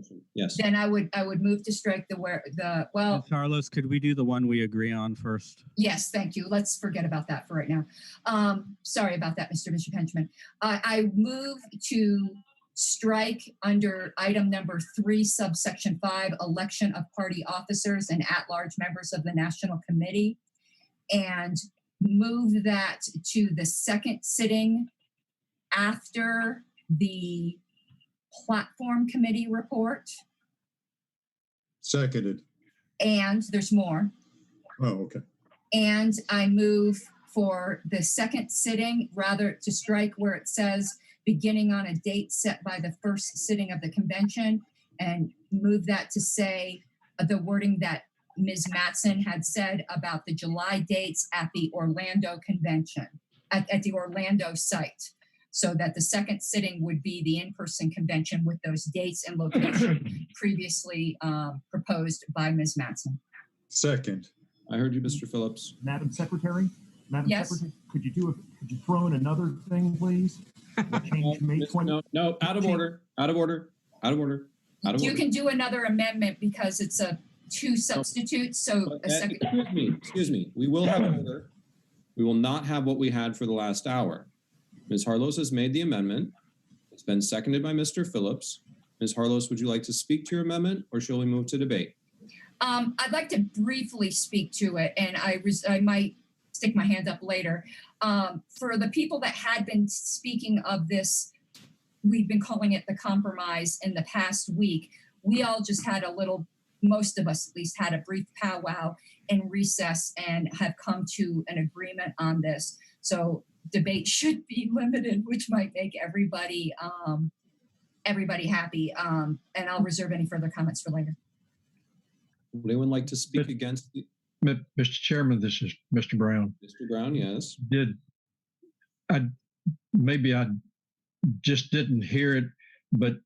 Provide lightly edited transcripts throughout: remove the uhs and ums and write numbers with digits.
motion. Yes. Then I would move to strike well. Ms. Harless, could we do the one we agree on first? Yes, thank you. Let's forget about that for right now. Sorry about that, Mr. Bishop Henchman. I move to strike under item number 3, subsection 5, election of party officers and at-large members of the National Committee, and move that to the second sitting after the platform committee report. Seconded. And there's more. Oh, okay. And I move for the second sitting, rather to strike where it says beginning on a date set by the first sitting of the convention, and move that to say the wording that Ms. Mattson had said about the July dates at the Orlando convention, at the Orlando site, so that the second sitting would be the in-person convention with those dates and location previously proposed by Ms. Mattson. Second. I heard you, Mr. Phillips. Madam Secretary? Madam Yes. Secretary, could you throw in another thing, please? Change May 20. No, out of order. You can do another amendment because it's a 2 substitutes, so a second. Excuse me. We will have order. We will not have what we had for the last hour. Ms. Harlos has made the amendment. It's been seconded by Mr. Phillips. Ms. Harlos, would you like to speak to your amendment, or shall we move to debate? I'd like to briefly speak to it, and I might stick my hand up later. For the people that had been speaking of this, we've been calling it the compromise in the past week. We all just had most of us at least had a brief powwow in recess and have come to an agreement on this. So debate should be limited, which might make everybody happy. And I'll reserve any further comments for later. Would anyone like to speak against the... Mr. Chairman, this is Mr. Brown. Mr. Brown, yes. Maybe I just didn't hear it, but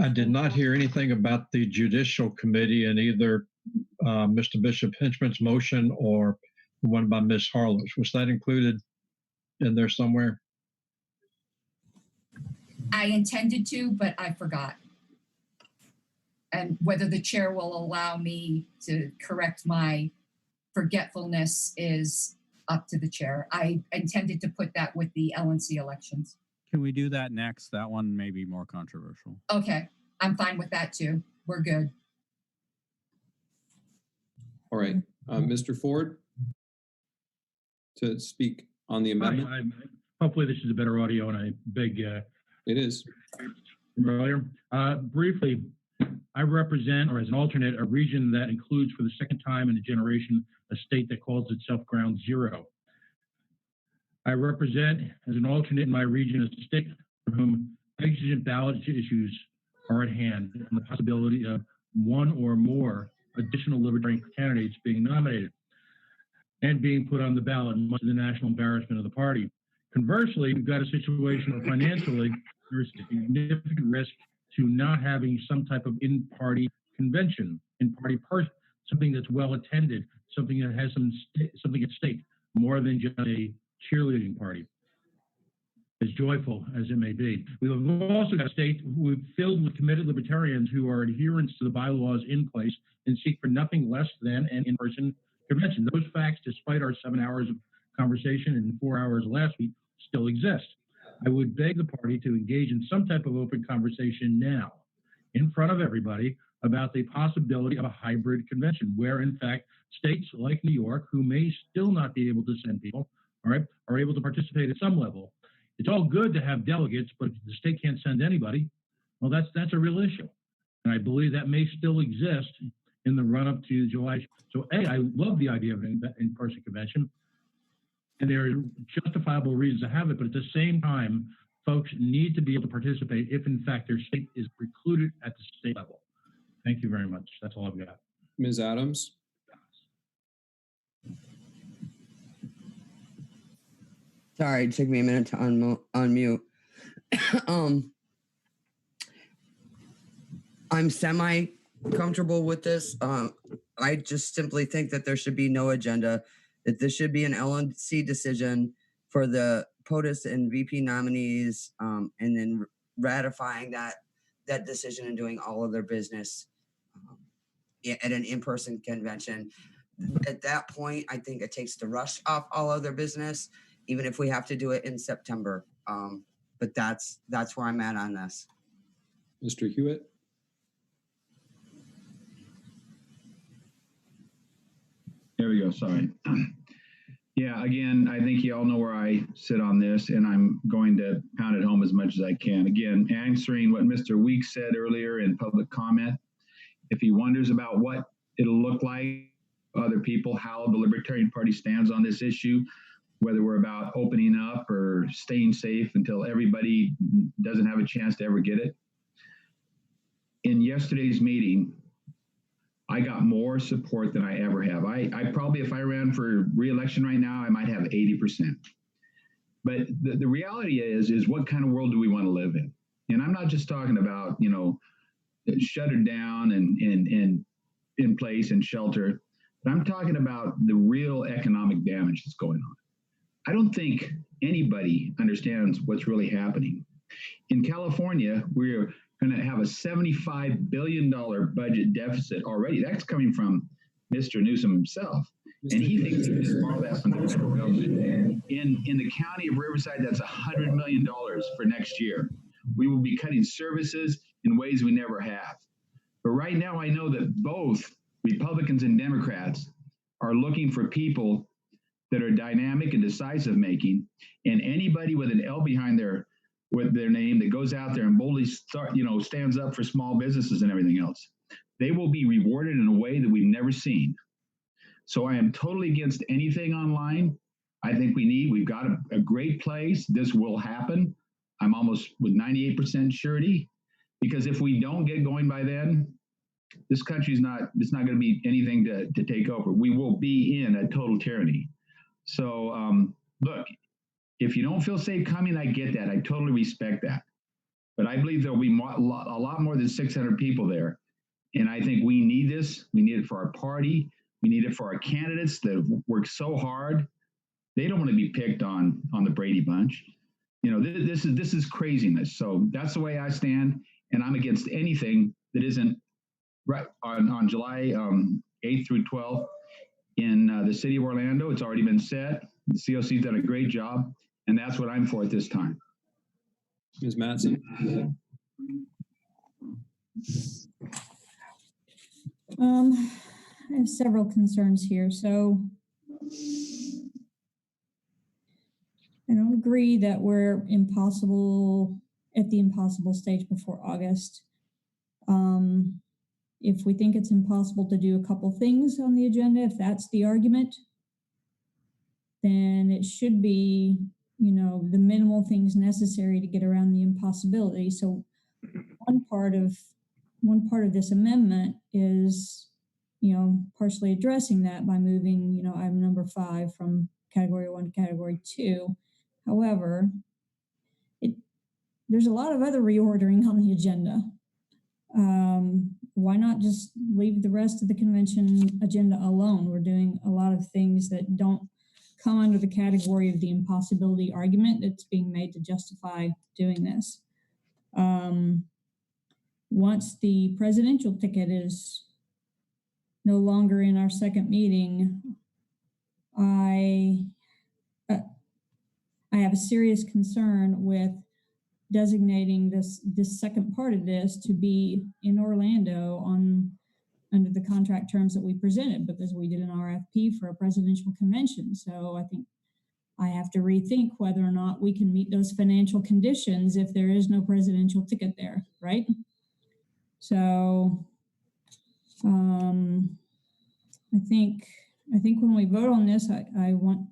I did not hear anything about the Judicial Committee in either Mr. Bishop Henchman's motion or the one by Ms. Harlow. Was that included in there somewhere? I intended to, but I forgot. And whether the chair will allow me to correct my forgetfulness is up to the chair. I intended to put that with the LNC elections. Can we do that next? That one may be more controversial. Okay, I'm fine with that too. We're good. All right. Mr. Ford, to speak on the amendment. Hopefully this is a better audio, and I beg it is. earlier. Briefly, I represent, or as an alternate, a region that includes for the second time in a generation a state that calls itself Ground Zero. I represent, as an alternate in my region, a state for whom exigent ballot issues are at hand, and the possibility of one or more additional libertarian candidates being nominated and being put on the ballot, much to the national embarrassment of the party. Conversely, we've got a situation where financially there is significant risk to not having some type of in-party convention, in-party person, something that's well attended, something that has something at stake, more than just a cheerleading party, as joyful as it may be. We've also got a state filled with committed libertarians who are adherents to the bylaws in place and seek for nothing less than an in-person convention. Those facts, despite our 7 hours of conversation and 4 hours last week, still exist. I would beg the party to engage in some type of open conversation now, in front of everybody, about the possibility of a hybrid convention, where in fact states like New York, who may still not be able to send people, all right, are able to participate at some level. It's all good to have delegates, but if the state can't send anybody, well, that's a real issue. And I believe that may still exist in the run-up to July. So I love the idea of an in-person convention, and there are justifiable reasons to have it, but at the same time, folks need to be able to participate if in fact their state is precluded at the state level. Thank you very much. That's all I've got. Ms. Adams. Sorry, it took me a minute to unmute. I'm semi-comfortable with this. I just simply think that there should be no agenda, that this should be an LNC decision for the POTUS and VP nominees, and then ratifying that that decision and doing all of their business at an in-person convention. At that point, I think it takes the rush off all of their business, even if we have to do it in September. But that's where I'm at on this. Mr. Hewitt? There we go. Sorry. Yeah, again, I think you all know where I sit on this, and I'm going to pound it home as much as I can. Again, answering what Mr. Weeks said earlier in public comment, if he wonders about what it'll look like, other people, how the Libertarian Party stands on this issue, whether we're about opening up or staying safe until everybody doesn't have a chance to ever get it. In yesterday's meeting, I got more support than I ever have. I probably, if I ran for re-election right now, I might have 80%. But the reality is what kind of world do we want to live in? And I'm not just talking about, shuttered down and in place and shelter, but I'm talking about the real economic damage that's going on. I don't think anybody understands what's really happening. In California, we're going to have a $75 billion budget deficit already. That's coming from Mr. Newsom himself. And he thinks he can just borrow that from the federal government. In the county of Riverside, that's $100 million for next year. We will be cutting services in ways we never have. But right now, I know that both Republicans and Democrats are looking for people that are dynamic and decisive making, and anybody with an L behind their name that goes out there and boldly stands up for small businesses and everything else, they will be rewarded in a way that we've never seen. So I am totally against anything online. I think we've got a great place. This will happen. I'm almost with 98% surety, because if we don't get going by then, this country's it's not going to be anything to take over. We will be in a total tyranny. So look, if you don't feel safe coming, I get that. I totally respect that. But I believe there'll be a lot more than 600 people there. And I think we need this. We need it for our party. We need it for our candidates that work so hard. They don't want to be picked on the Brady Bunch. This is craziness. So that's the way I stand. And I'm against anything that isn't right on July 8th through 12th in the city of Orlando. It's already been set. The COC's done a great job. And that's what I'm for at this time. Ms. Mattson? I have several concerns here. So I don't agree that we're at the impossible stage before August. If we think it's impossible to do a couple things on the agenda, if that's the argument, then it should be, the minimal things necessary to get around the impossibility. So one part of this amendment is, partially addressing that by moving, item number 5 from category 1 to category 2. However, there's a lot of other reordering on the agenda. Why not just leave the rest of the convention agenda alone? We're doing a lot of things that don't come under the category of the impossibility argument that's being made to justify doing this. Once the presidential ticket is no longer in our second meeting, I have a serious concern with designating this second part of this to be in Orlando under the contract terms that we presented, because we did an RFP for a presidential convention. So I think I have to rethink whether or not we can meet those financial conditions if there is no presidential ticket there, right? So I think when we vote on this, I want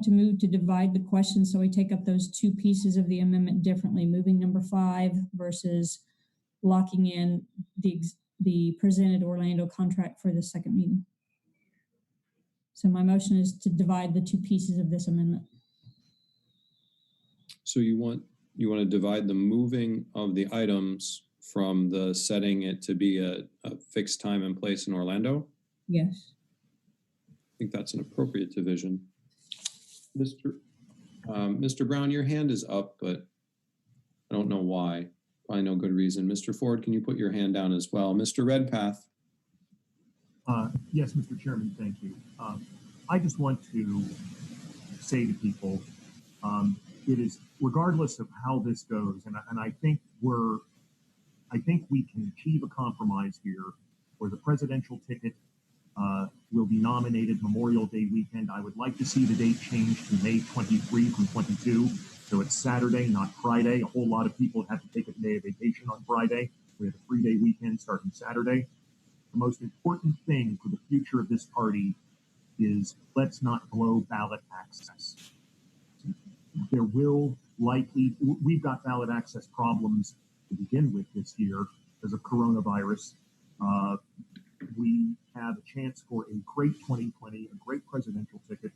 to move to divide the question so we take up those two pieces of the amendment differently, moving number 5 versus locking in the presented Orlando contract for the second meeting. So my motion is to divide the two pieces of this amendment. So you want to divide the moving of the items from the setting it to be a fixed time and place in Orlando? Yes. I think that's an appropriate division. Mr. Brown, your hand is up, but I don't know why. Probably no good reason. Mr. Ford, can you put your hand down as well? Mr. Redpath? Yes, Mr. Chairman, thank you. I just want to say to people, it is regardless of how this goes, and I think we can achieve a compromise here where the presidential ticket will be nominated Memorial Day weekend. I would like to see the date changed to May 23 from 22. So it's Saturday, not Friday. A whole lot of people have to take a day of vacation on Friday. We have a 3-day weekend starting Saturday. The most important thing for the future of this party is let's not blow ballot access. There will likely, we've got ballot access problems to begin with this year because of coronavirus. We have a chance for a great 2020, a great presidential ticket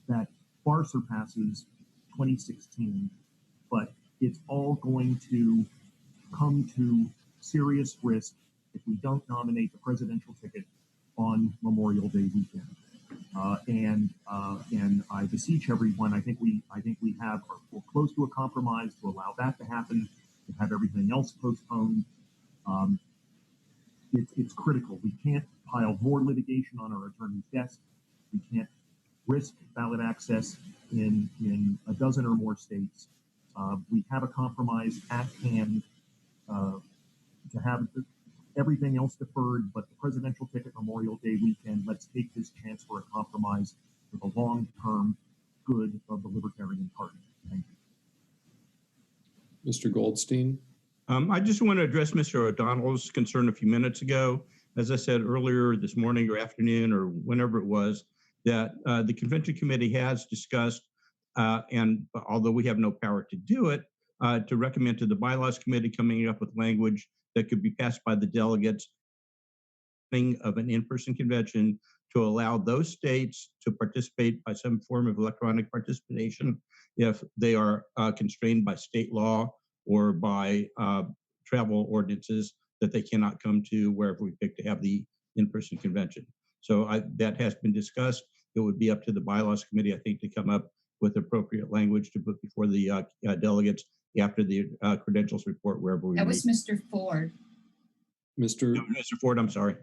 that far surpasses 2016, but it's all going to come to serious risk if we don't nominate the presidential ticket on Memorial Day weekend. And I beseech everyone. I think we're close to a compromise to allow that to happen, to have everything else postponed. It's critical. We can't pile more litigation on our attorney's desk. We can't risk ballot access in a dozen or more states. We have a compromise at hand to have everything else deferred, but the presidential ticket Memorial Day weekend, let's take this chance for a compromise for the long-term good of the Libertarian Party. Thank you. Mr. Goldstein? I just want to address Mr. O'Donnell's concern a few minutes ago. As I said earlier this morning or afternoon or whenever it was, that the convention committee has discussed, and although we have no power to do it, to recommend to the bylaws committee coming up with language that could be passed by the delegates of an in-person convention to allow those states to participate by some form of electronic participation if they are constrained by state law or by travel ordinances that they cannot come to wherever we pick to have the in-person convention. So that has been discussed. It would be up to the bylaws committee, I think, to come up with appropriate language to put before the delegates after the credentials report wherever we That meet. was Mr. Ford. Mr. Ford, I'm sorry.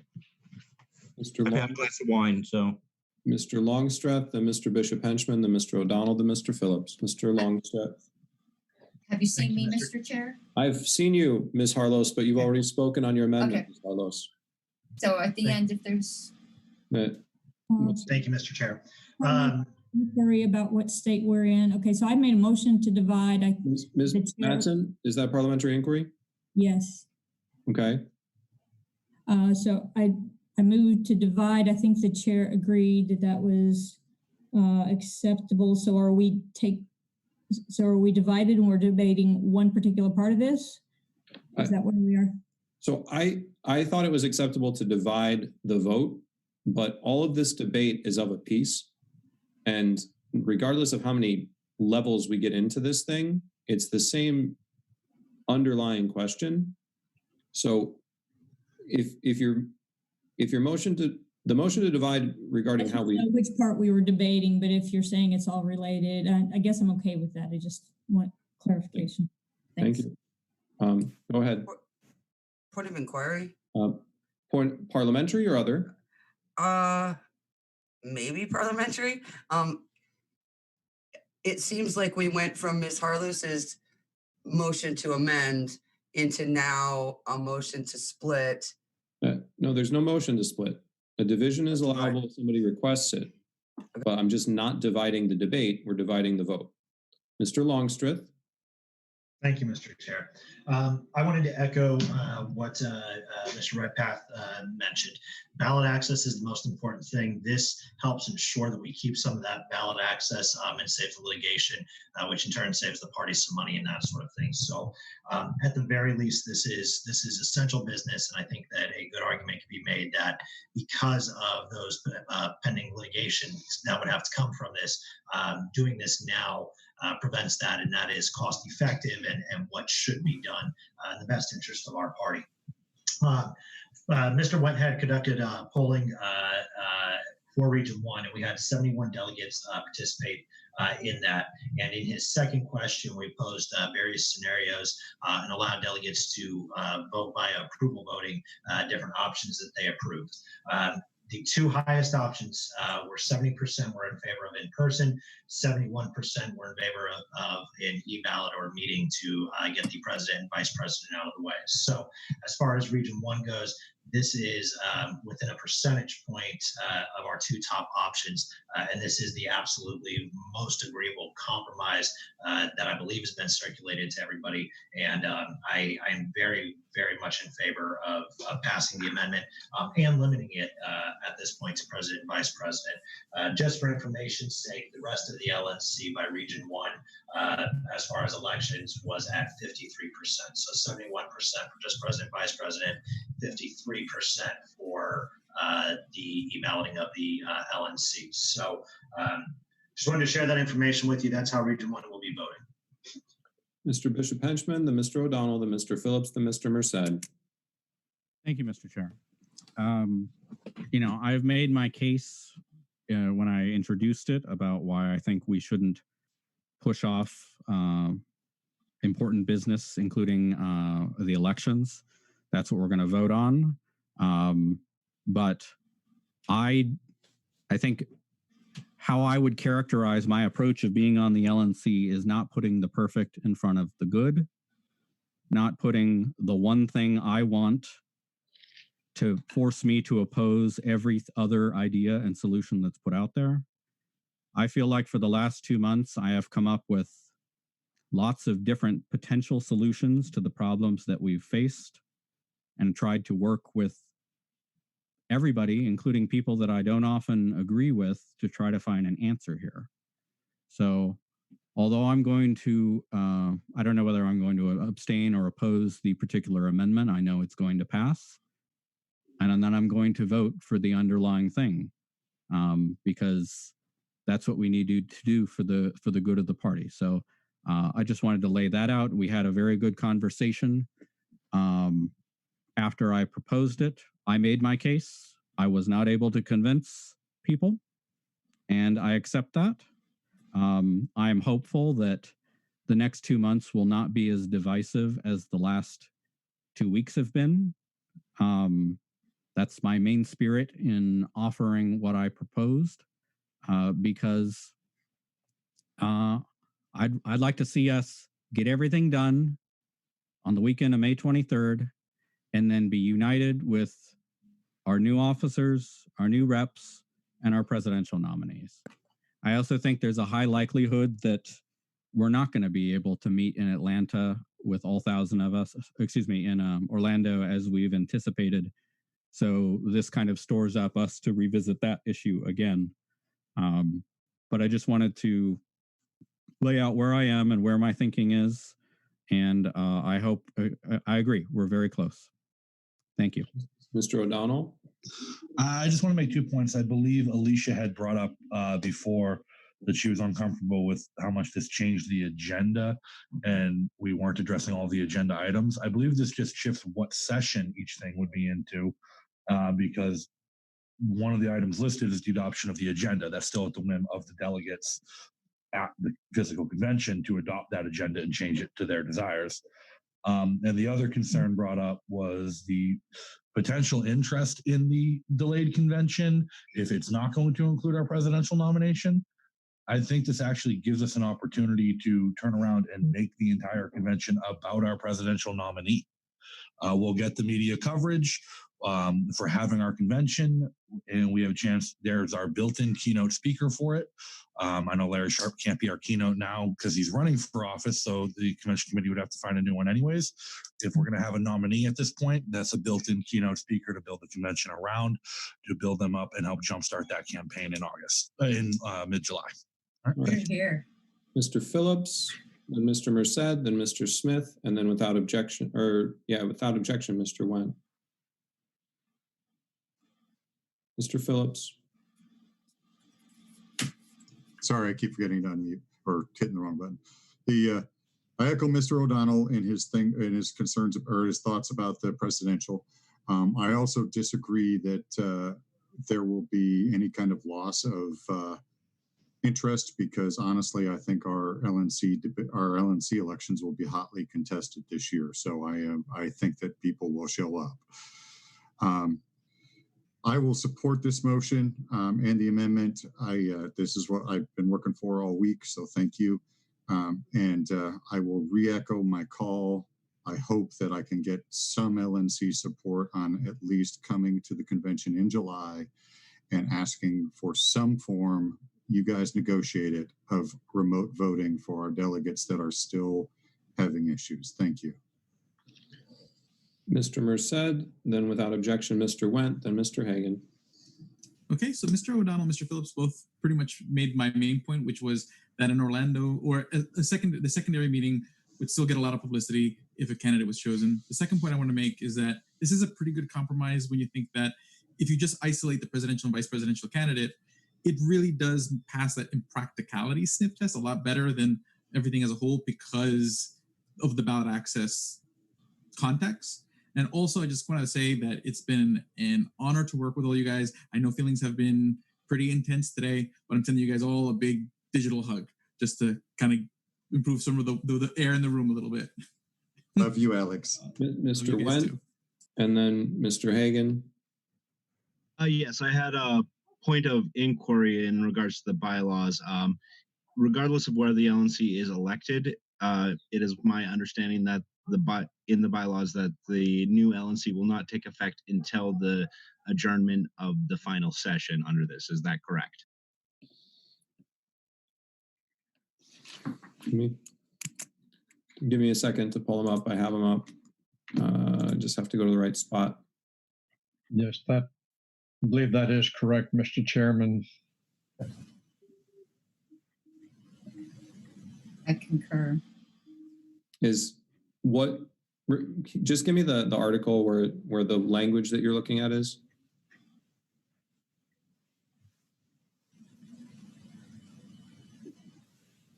Mr. I've had a glass of wine, so. Mr. Longstreth, then Mr. Bishop Henchman, then Mr. O'Donnell, then Mr. Phillips. Mr. Longstreth. Have you seen Thank you, me, Mr. Mr. Chair? I've seen you, Ms. Harlos, but you've already spoken on your amendment, Okay. Ms. Harlos. So at the Thank- end, if there's, Thank you, Mr. Chair. Worry about what state we're in. Okay, so I made a motion to divide. Ms. The chair- Mattson, is that parliamentary inquiry? Yes. Okay. So I moved to divide. I think the chair agreed that that was acceptable. So are we divided and we're debating one particular part of this? Is that where we are? So I thought it was acceptable to divide the vote, but all of this debate is of a piece. And regardless of how many levels we get into this thing, it's the same underlying question. So if your motion to divide regarding how we, which part we were debating, but if you're saying it's all related, I guess I'm okay with that. I just want clarification. thank Thanks. you. Go ahead. Point of inquiry? Point parliamentary or other? Maybe parliamentary. It seems like we went from Ms. Harlos's motion to amend into now a motion to split. No, there's no motion to split. A division is That's allowable if somebody requests it, but I'm just not dividing the debate. We're dividing the vote. Mr. Longstreth. Thank you, Mr. Chair. I wanted to echo what Mr. Redpath mentioned. Ballot access is the most important thing. This helps ensure that we keep some of that ballot access and saves the litigation, which in turn saves the party some money and that sort of thing. So at the very least, this is essential business. And I think that a good argument can be made that because of those pending litigation that would have to come from this, doing this now prevents that, and that is cost effective and what should be done in the best interest of our party. Mr. Whitehead conducted polling for Region 1, and we had 71 delegates participate in that. And in his second question, we posed various scenarios and allowed delegates to vote by approval voting different options that they approved. The two highest options were 70% were in favor of in-person, 71% were in favor of an e-ballot or meeting to get the president and vice president out of the way. So as far as Region 1 goes, this is within a percentage point of our two top options, and this is the absolutely most agreeable compromise that I believe has been circulated to everybody. And I am very, very much in favor of passing the amendment and limiting it at this point to president and vice president. Just for information's sake, the rest of the LNC by Region 1, as far as elections, was at 53%. So 71% for just president, vice president, 53% for the e-balloting of the LNC. So just wanted to share that information with you. That's how Region 1 will be voting. Mr. Bishop Henchman, then Mr. O'Donnell, then Mr. Phillips, then Mr. Merced. Thank you, Mr. Chair. I've made my case when I introduced it about why I think we shouldn't push off important business, including the elections. That's what we're going to vote on. But I think how I would characterize my approach of being on the LNC is not putting the perfect in front of the good, not putting the one thing I want to force me to oppose every other idea and solution that's put out there. I feel like for the last 2 months, I have come up with lots of different potential solutions to the problems that we've faced and tried to work with everybody, including people that I don't often agree with, to try to find an answer here. So although I'm going to, I don't know whether I'm going to abstain or oppose the particular amendment, I know it's going to pass. And then I'm going to vote for the underlying thing because that's what we need to do for the good of the party. So I just wanted to lay that out. We had a very good conversation after I proposed it. I made my case. I was not able to convince people, and I accept that. I am hopeful that the next 2 months will not be as divisive as the last 2 weeks have been. That's my main spirit in offering what I proposed, because I'd like to see us get everything done on the weekend of May 23rd, and then be united with our new officers, our new reps, and our presidential nominees. I also think there's a high likelihood that we're not going to be able to meet in Atlanta with all 1,000 of us, in Orlando as we've anticipated. So this kind of stores up us to revisit that issue again. But I just wanted to lay out where I am and where my thinking is. And I hope, I agree, we're very close. Thank you. Mr. O'Donnell? I just want to make 2 points. I believe Alicia had brought up before that she was uncomfortable with how much this changed the agenda and we weren't addressing all the agenda items. I believe this just shifts what session each thing would be into because one of the items listed is the adoption of the agenda. That's still at the whim of the delegates at the physical convention to adopt that agenda and change it to their desires. And the other concern brought up was the potential interest in the delayed convention if it's not going to include our presidential nomination. I think this actually gives us an opportunity to turn around and make the entire convention about our presidential nominee. We'll get the media coverage for having our convention, and we have a chance. There's our built-in keynote speaker for it. I know Larry Sharp can't be our keynote now because he's running for office, so the convention committee would have to find a new one anyways. If we're going to have a nominee at this point, that's a built-in keynote speaker to build the convention around, to build them up and help jumpstart that campaign in mid-July. Here, here. Mr. Phillips, then Mr. Merced, then Mr. Smith, and then without objection, Mr. Wen. Mr. Phillips. Sorry, I keep forgetting to unmute or hitting the wrong button. I echo Mr. O'Donnell in his concerns or his thoughts about the presidential. I also disagree that there will be any kind of loss of interest, because honestly, I think our LNC elections will be hotly contested this year. So I think that people will show up. I will support this motion and the amendment. This is what I've been working for all week, so thank you. And I will re-echo my call. I hope that I can get some LNC support on at least coming to the convention in July and asking for some form, you guys negotiate it, of remote voting for our delegates that are still having issues. Thank you. Mr. Merced, then without objection, Mr. Wendt, then Mr. Hagan. Okay, so Mr. O'Donnell, Mr. Phillips both pretty much made my main point, which was that in Orlando, or the secondary meeting would still get a lot of publicity if a candidate was chosen. The second point I want to make is that this is a pretty good compromise when you think that if you just isolate the presidential and vice presidential candidate, it really does pass that impracticality sniff test a lot better than everything as a whole because of the ballot access context. And also, I just want to say that it's been an honor to work with all you guys. I know feelings have been pretty intense today, but I'm sending you guys all a big digital hug just to kind of improve some of the air in the room a little bit. Love you, Alex. Mr. Wendt, and then Mr. Hagan. Yes, I had a point of inquiry in regards to the bylaws. Regardless of where the LNC is elected, it is my understanding that in the bylaws that the new LNC will not take effect until the adjournment of the final session under this. Is that correct? Give me a second to pull them up. I have them up. I just have to go to the right spot. Yes, I believe that is correct, Mr. Chairman. I concur. Just give me the article where the language that you're looking at is.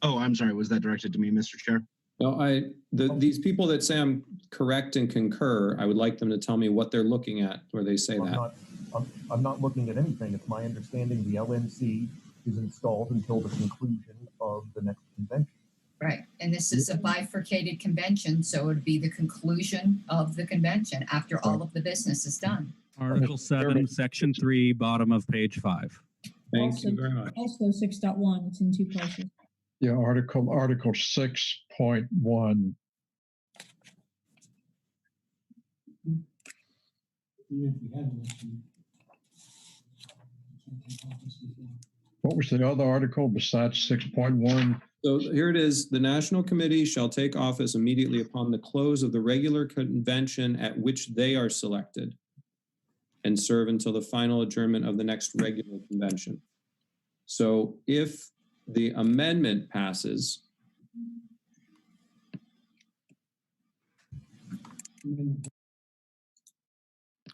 Oh, I'm sorry. Was that directed to me, Mr. Chair? No, these people that say I'm correct and concur, I would like them to tell me what they're looking at where they say that. I'm not looking at anything. It's my understanding the LNC is installed until the conclusion of the next convention. Right, and this is a bifurcated convention, so it would be the conclusion of the convention after all of the business is done. Article 7, Section 3, bottom of page 5. Thank you very much. Also 6.1, it's in two places. Yeah, Article 6.1. What was the other article besides 6.1? So here it is. The National Committee shall take office immediately upon the close of the regular convention at which they are selected and serve until the final adjournment of the next regular convention. So if the amendment passes,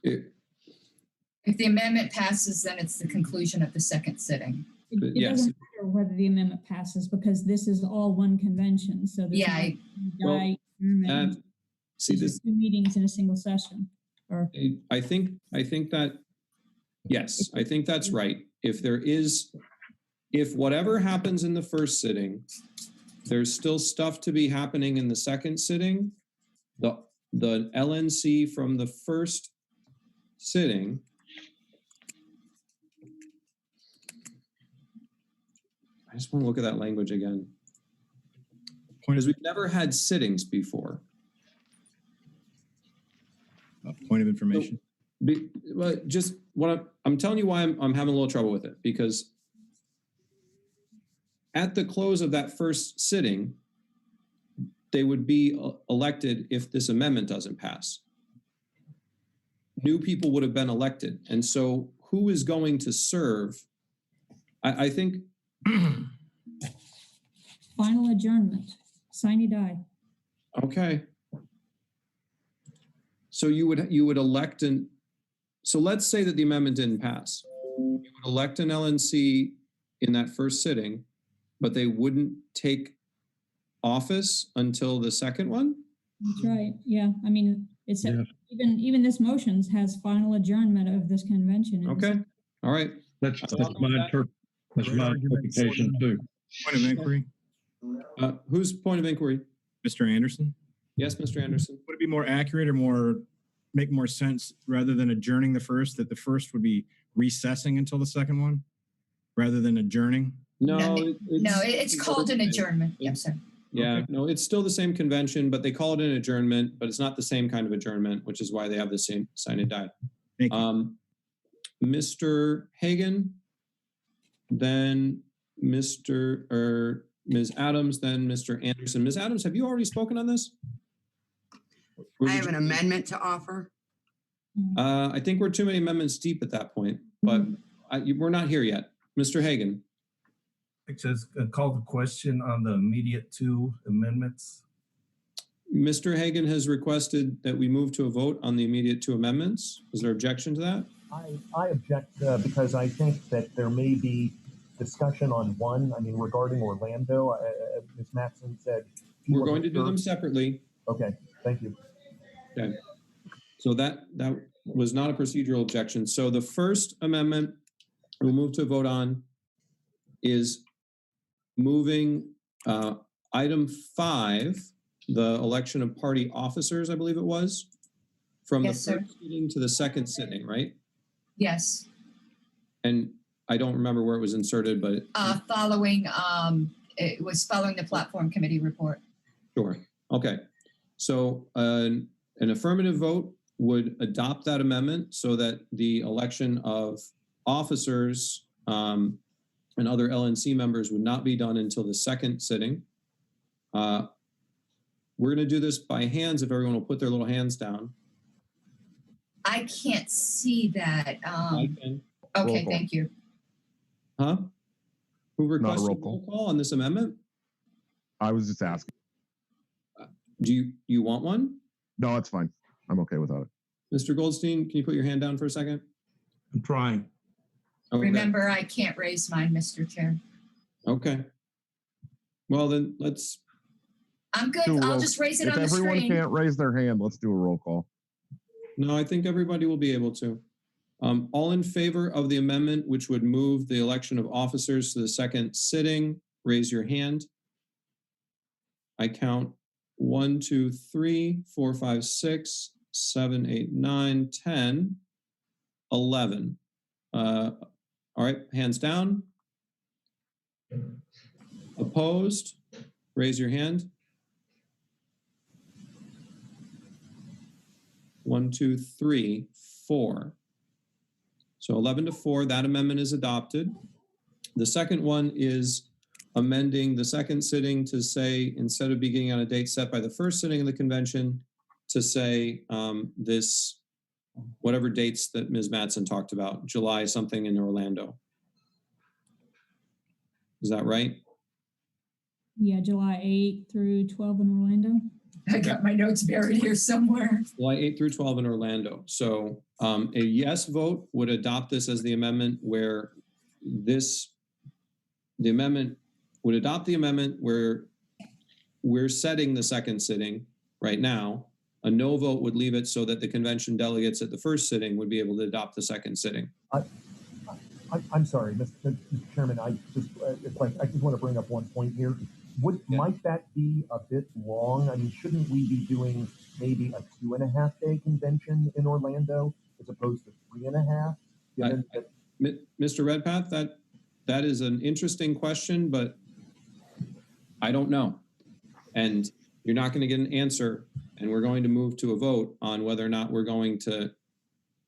If the amendment passes, then it's the conclusion of the second sitting. It yes. doesn't matter whether the amendment passes because this is all one convention. So there's See this. two meetings in a single session. Or I think that, yes, I think that's right. If whatever happens in the first sitting, there's still stuff to be happening in the second sitting. The LNC from the first sitting I just want to look at that language again. Because we've never had sittings before. Point of information. Well, just what I'm telling you why I'm having a little trouble with it, because at the close of that first sitting, they would be elected if this amendment doesn't pass. New people would have been elected. And so who is going to serve? I think final adjournment, sine die. Okay. So you would elect so let's say that the amendment didn't pass. You would elect an LNC in that first sitting, but they wouldn't take office until the second one? That's right. Yeah. I mean, it's even this motions has final adjournment of this convention. Okay. All right. That's my interpretation too. Point of inquiry, Whose point of inquiry? Mr. Anderson. Yes, Mr. Anderson. Would it be more accurate or make more sense rather than adjourning the first, that the first would be recessing until the second one rather than adjourning? No, it's called an adjournment. Yes, sir. Yeah, Okay. no, it's still the same convention, but they call it an adjournment, but it's not the same kind of adjournment, which is why they have the same sign and die. Thank you. Mr. Hagan, then Ms. Adams, then Mr. Anderson. Ms. Adams, have you already spoken on this? Or I did have an you- amendment to offer. I think we're too many amendments deep at that point, but we're not here yet. Mr. Hagan. Just call the question on the immediate two amendments. Mr. Hagan has requested that we move to a vote on the immediate two amendments. Is there objection to that? I object because I think that there may be discussion on one. I mean, regarding Orlando, Ms. Matson said. We're going to do them separately. Okay, thank you. Okay. So that was not a procedural objection. So the first amendment we'll move to a vote on is moving item 5, the election of party officers, I believe it was, from Yes, the sir. first sitting to the second sitting, right? Yes. And I don't remember where it was inserted, but Following, it was following the platform committee report. sure. Okay. So an affirmative vote would adopt that amendment so that the election of officers and other LNC members would not be done until the second sitting. We're going to do this by hands if everyone will put their little hands down. I can't see that. I can. Okay, Roll call. thank you. Huh? Who requested roll roll call. call on this amendment? I was just asking. Do you want one? No, it's fine. I'm okay without it. Mr. Goldstein, can you put your hand down for a second? I'm trying. Okay. Remember, I can't raise mine, Mr. Chair. Okay. Well, then I'm good. Do a I'll roll- just raise it if on the everyone screen. can't raise their hand, let's do a roll call. No, I think everybody will be able to. All in favor of the amendment, which would move the election of officers to the second sitting, raise your hand. I count 1, 2, 3, 4, 5, 6, 7, 8, 9, 10, 11. All right, hands down. Opposed? Raise your hand. 1, 2, 3, 4. So 11 to 4, that amendment is adopted. The second one is amending the second sitting to say, instead of beginning on a date set by the first sitting of the convention, to say this, whatever dates that Ms. Matson talked about, July something in Orlando. Is that right? Yeah, July 8 through 12 in Orlando. I got my notes buried here somewhere. July 8 through 12 in Orlando. So a yes vote would adopt this as the amendment where the amendment would adopt the amendment where we're setting the second sitting right now. A no vote would leave it so that the convention delegates at the first sitting would be able to adopt the second sitting. I'm sorry, Mr. Chairman. I just want to bring up one point here. Might that be a bit long? I mean, shouldn't we be doing maybe a 2.5-day convention in Orlando as opposed to 3.5? Mr. Redpath, that is an interesting question, but I don't know. And you're not going to get an answer, and we're going to move to a vote on whether or not we're going to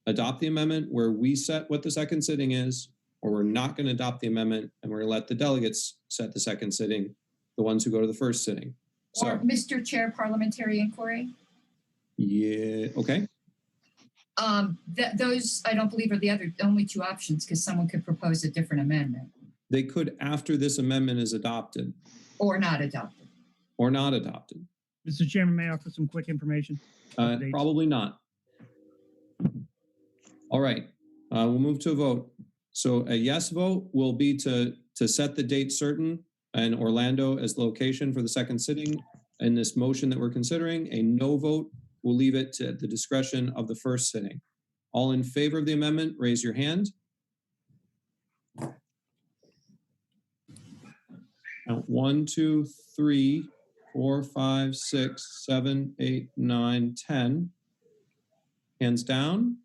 adopt the amendment where we set what the second sitting is, or we're not going to adopt the amendment and we're going to let the delegates set the second sitting, the ones who go to the first sitting. So, Or Mr. Chair, parliamentary inquiry. yeah, okay. Those, I don't believe, are the only two options because someone could propose a different amendment They could after this amendment is adopted or not adopted. or not adopted. Mr. Chairman, may I offer some quick information? Updates? Probably not. All right, we'll move to a vote. So a yes vote will be to set the date certain and Orlando as the location for the second sitting in this motion that we're considering. A no vote will leave it to the discretion of the first sitting. All in favor of the amendment, raise your hand. Count 1, 2, 3, 4, 5, 6, 7, 8, 9, 10. Hands down.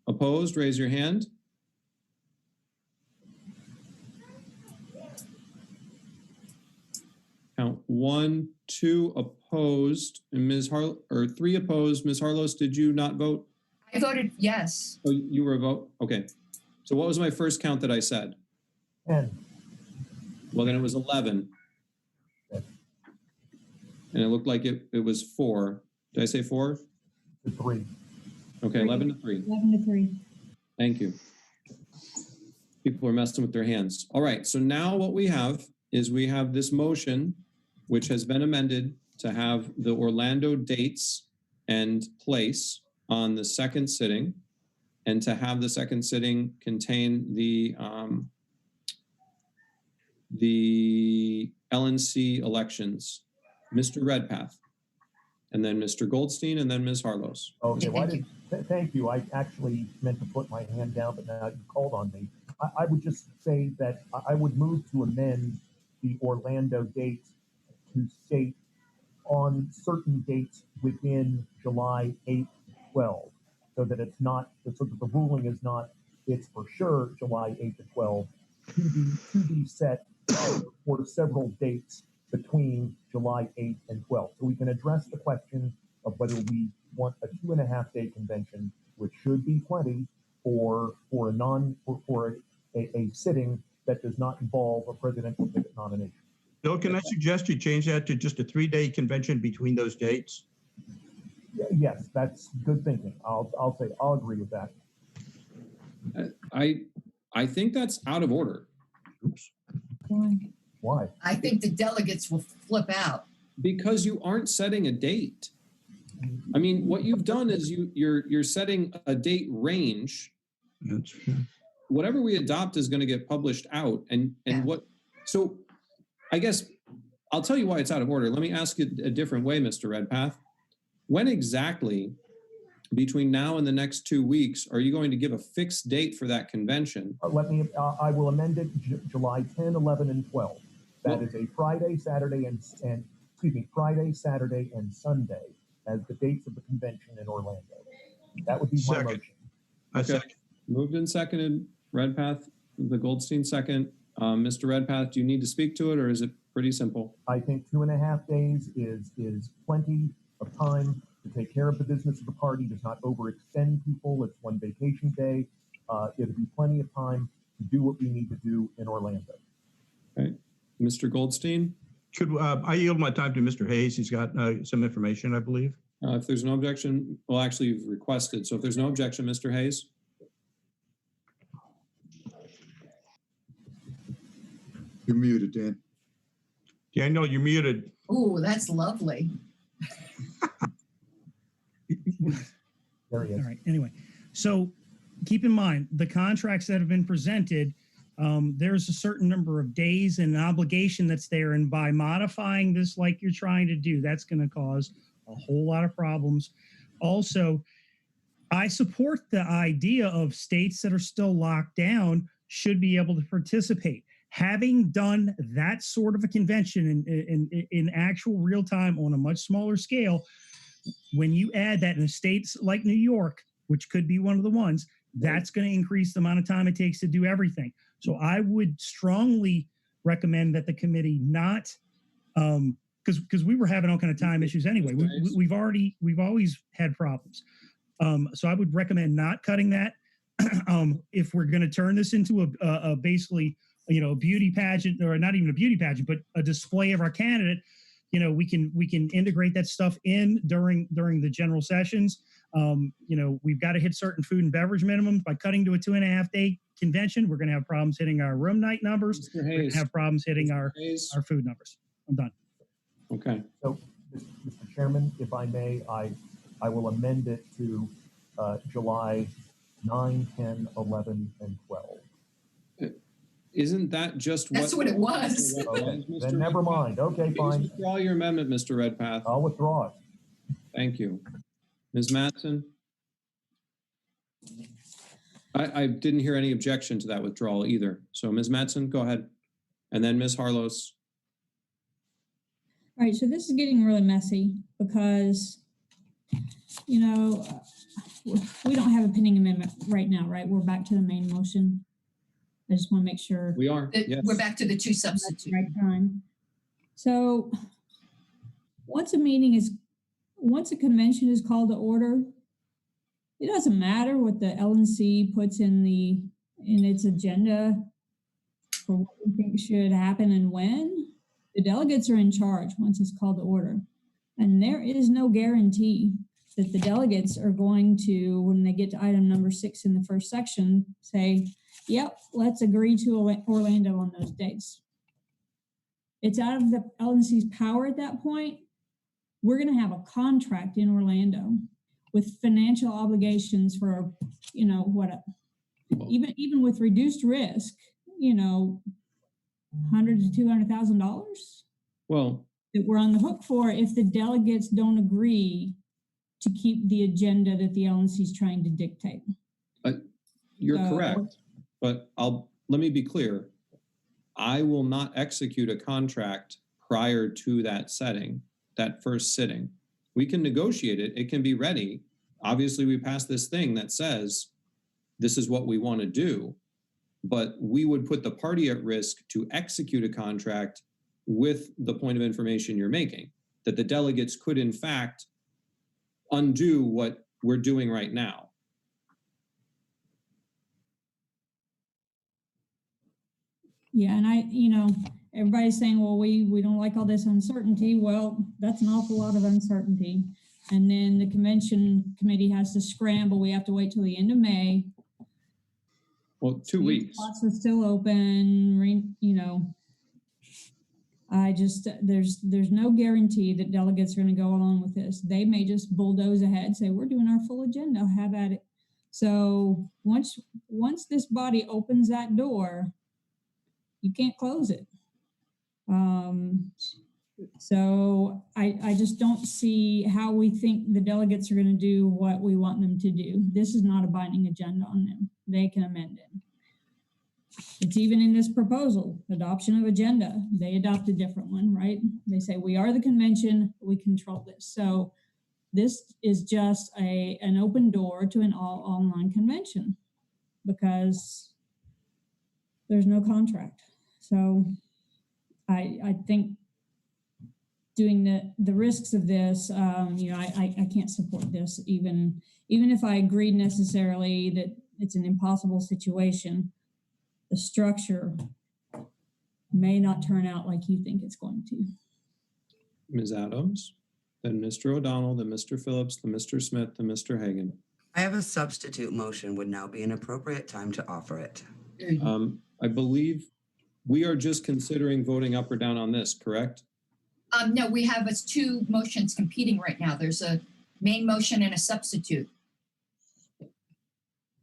Opposed, raise your hand. Count 1, 2 opposed, and or 3 opposed. Ms. Harlos, did you not vote? I voted yes. Oh, you were a vote? Okay. So what was my first count that I said? 10. Well, then it was 11. Yes. And it looked like it was 4. Did I say 4? 3. Okay, 11 to 3. 11 to 3. Thank you. People are messing with their hands. All right, so now what we have is we have this motion, which has been amended to have the Orlando dates and place on the second sitting, and to have the second sitting contain the LNC elections. Mr. Redpath, and then Mr. Goldstein, and then Ms. Harlos. Okay, well, thank you. I actually meant to put my hand down, but now you called on me. I would just say that I would move to amend the Orlando dates to state on certain dates within July 8th, 12, so that it's not, so that the ruling is not, it's for sure July 8th to 12, to be set for several dates between July 8th and 12th. So we can address the question of whether we want a 2.5-day convention, which should be plenty for a sitting that does not involve a presidential ticket nomination. Bill, can I suggest you change that to just a 3-day convention between those dates? Yes, that's good thinking. I'll agree with that. I think that's out of order. Oops. Why? I think the delegates will flip out. Because you aren't setting a date. I mean, what you've done is you're setting a date range. That's true. Whatever we adopt is going to get published out, and what. So, I guess I'll tell you why it's out of order. Let me ask it a different way, Mr. Redpath. When exactly between now and the next 2 weeks are you going to give a fixed date for that convention? I will amend it July 10, 11, and 12. That is a Friday, Saturday, Friday, Saturday, and Sunday as the dates of the convention in Orlando. That would be my motion. Okay. Moved and seconded. Redpath, the Goldstein second. Mr. Redpath, do you need to speak to it, or is it pretty simple? I think 2.5 days is plenty of time to take care of the business of the party, does not overextend people. It's one vacation day. It'll be plenty of time to do what we need to do in Orlando. Okay. Mr. Goldstein? Should I yield my time to Mr. Hayes? He's got some information, I believe. If there's no objection, well, actually, you've requested. So if there's no objection, Mr. Hayes? You're muted, Dan. Daniel, you're muted. Ooh, that's lovely. There he is. All right. Anyway, so keep in mind the contracts that have been presented. There's a certain number of days and obligation that's there, and by modifying this like you're trying to do, that's going to cause a whole lot of problems. Also, I support the idea of states that are still locked down should be able to participate. Having done that sort of a convention in actual real time on a much smaller scale, when you add that in states like New York, which could be one of the ones, that's going to increase the amount of time it takes to do everything. So I would strongly recommend that the committee not, because we were having all kind of time issues anyway. We've always had problems. So I would recommend not cutting that. If we're going to turn this into a basically, a beauty pageant, or not even a beauty pageant, but a display of our candidate, we can integrate that stuff in during the general sessions. We've got to hit certain food and beverage minimums. By cutting to a 2.5-day convention, we're going to have problems hitting our room night numbers. We're going to have problems hitting our food numbers. I'm done. Okay. So, Mr. Chairman, if I may, I will amend it to July 9, 10, 11, and 12. Isn't that just what? That's what it was. Okay, then never mind. Okay, fine. Please withdraw your amendment, Mr. Redpath. I'll withdraw it. Thank you. Ms. Mattson? I didn't hear any objection to that withdrawal either. So Ms. Mattson, go ahead. And then Ms. Harlos. All right, so this is getting really messy because, you know, we don't have a pending amendment right now, right? We're back to the main motion. I just want to make sure. We are, yes. We're back to the two substitutes. Right time. So once a convention is called to order, it doesn't matter what the LNC puts in its agenda for what we think should happen and when. The delegates are in charge once it's called to order. And there is no guarantee that the delegates are going to, when they get to item number 6 in the first section, say, yep, let's agree to Orlando on those dates. It's out of the LNC's power at that point. We're going to have a contract in Orlando with financial obligations for, you know, even with reduced risk, you know, $100,000 to $200,000. Well, that we're on the hook for if the delegates don't agree to keep the agenda that the LNC is trying to dictate. You're correct, but let me be clear. I will not execute a contract prior to that first sitting. We can negotiate it. It can be ready. Obviously, we passed this thing that says this is what we want to do, but we would put the party at risk to execute a contract with the point of information you're making, that the delegates could, in fact, undo what we're doing right now. Yeah, and you know, everybody's saying, well, we don't like all this uncertainty. Well, that's an awful lot of uncertainty. And then the convention committee has to scramble. We have to wait till the end of May. Well, 2 weeks. Spots are still open, you know. There's no guarantee that delegates are going to go along with this. They may just bulldoze ahead, say, we're doing our full agenda, have at it. So once this body opens that door, you can't close it. So I just don't see how we think the delegates are going to do what we want them to do. This is not a binding agenda on them. They can amend it. It's even in this proposal, adoption of agenda. They adopt a different one, right? They say, we are the convention, we control this. So this is just an open door to an all online convention because there's no contract. So I think doing the risks of this, you know, I can't support this even if I agreed necessarily that it's an impossible situation. The structure may not turn out like you think it's going to. Ms. Adams, then Mr. O'Donnell, then Mr. Phillips, then Mr. Smith, then Mr. Hagan. I have a substitute motion. Would now be an appropriate time to offer it. I believe we are just considering voting up or down on this, correct? No, we have two motions competing right now. There's a main motion and a substitute.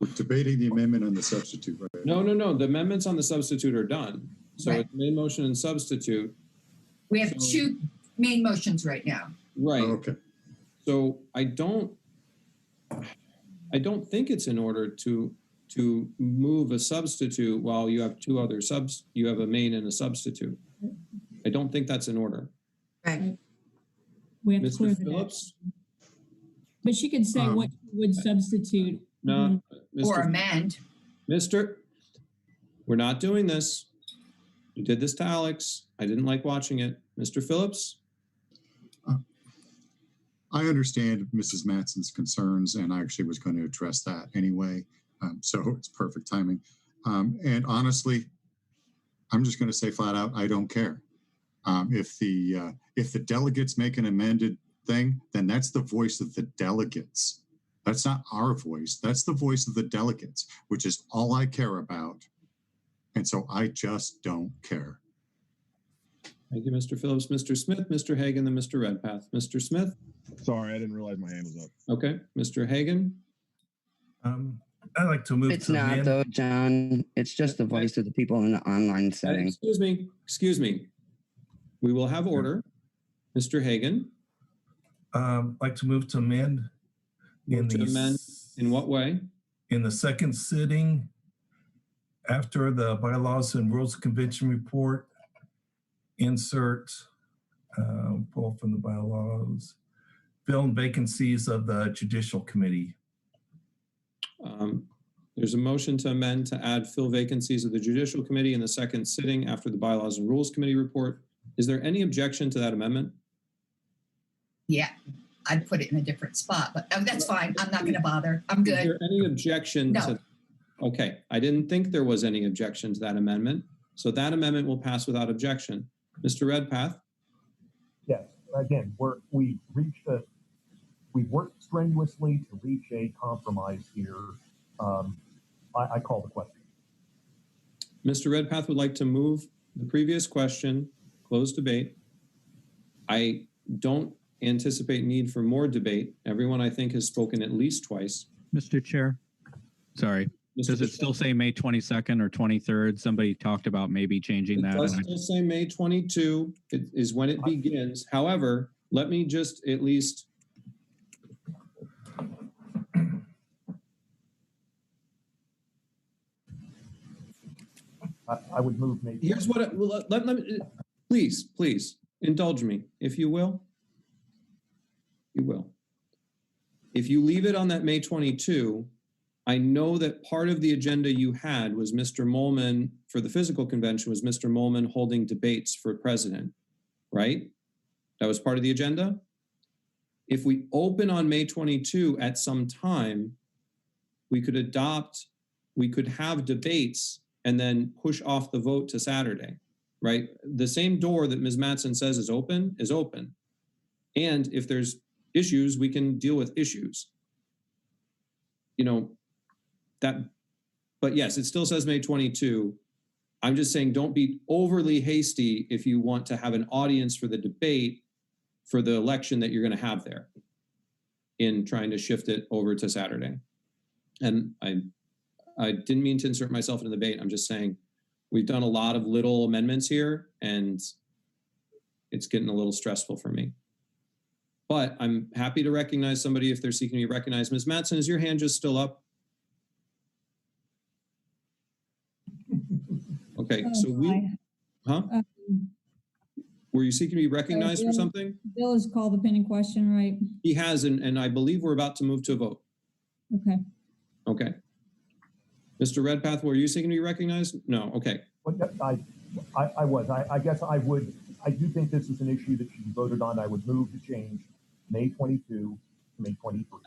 We're debating the amendment on the substitute, right? No. The amendments on the substitute are done. So Right. It's main motion and substitute. We have two main motions right now. Right. Oh, okay. So I don't think it's in order to move a substitute while you have two other you have a main and a substitute. I don't think that's in order. Right. We have to Mr. clear the Phillips? deck. But she could say what she would substitute. No. Or amend. We're not doing this. You did this to Alex. I didn't like watching it. Mr. Phillips? I understand Mrs. Mattson's concerns, and I actually was going to address that anyway. So it's perfect timing. And honestly, I'm just going to say flat out, I don't care. If the delegates make an amended thing, then that's the voice of the delegates. That's not our voice. That's the voice of the delegates, which is all I care about. And so I just don't care. Thank you, Mr. Phillips. Mr. Smith, Mr. Hagan, then Mr. Redpath. Mr. Smith? Sorry, I didn't realize my hand was up. Okay. Mr. Hagan? I'd like to move It's to not amend. though, John. It's just the voice of the people in the online setting. Excuse me. We will have order. Mr. Hagan? Like to move to amend. In what way? in the second sitting, after the Bylaws and Rules Convention report, insert, pull from the bylaws, fill in vacancies of the Judicial Committee. There's a motion to amend to add fill vacancies of the Judicial Committee in the second sitting after the Bylaws and Rules Committee report. Is there any objection to that amendment? Yeah, I'd put it in a different spot, but that's fine. I'm not going to bother. I'm good. Is there any objection No. to? Okay, I didn't think there was any objection to that amendment. So that amendment will pass without objection. Mr. Redpath? Yes, again, we've worked strenuously to reach a compromise here. I call the question. Mr. Redpath would like to move the previous question, close debate. I don't anticipate need for more debate. Everyone, I think, has spoken at least twice. Mr. Chair, sorry. Does it still say May 22nd or 23rd? Somebody talked about maybe changing that. It does still say May 22 is when it begins. However, let me just at least. I would move May. Here's what, let me, please indulge me, if you will. You will. If you leave it on that May 22, I know that part of the agenda you had was Mr. Molman for the physical convention was Mr. Molman holding debates for president, right? That was part of the agenda. If we open on May 22 at some time, we could have debates and then push off the vote to Saturday, right? The same door that Ms. Mattson says is open. And if there's issues, we can deal with issues. You know, but yes, it still says May 22. I'm just saying don't be overly hasty if you want to have an audience for the debate for the election that you're going to have there in trying to shift it over to Saturday. And I didn't mean to insert myself in the debate. I'm just saying we've done a lot of little amendments here and it's getting a little stressful for me. But I'm happy to recognize somebody if they're seeking to be recognized. Ms. Mattson, is your hand just still up? Okay, so were you seeking to be recognized for something? Bill has called the pending question, right? He has, and I believe we're about to move to a vote. Okay. Okay. Mr. Redpath, were you seeking to be recognized? No, okay. Well, I was. I guess I would. I do think this is an issue that should be voted on. I would move to change May 22 to May 23.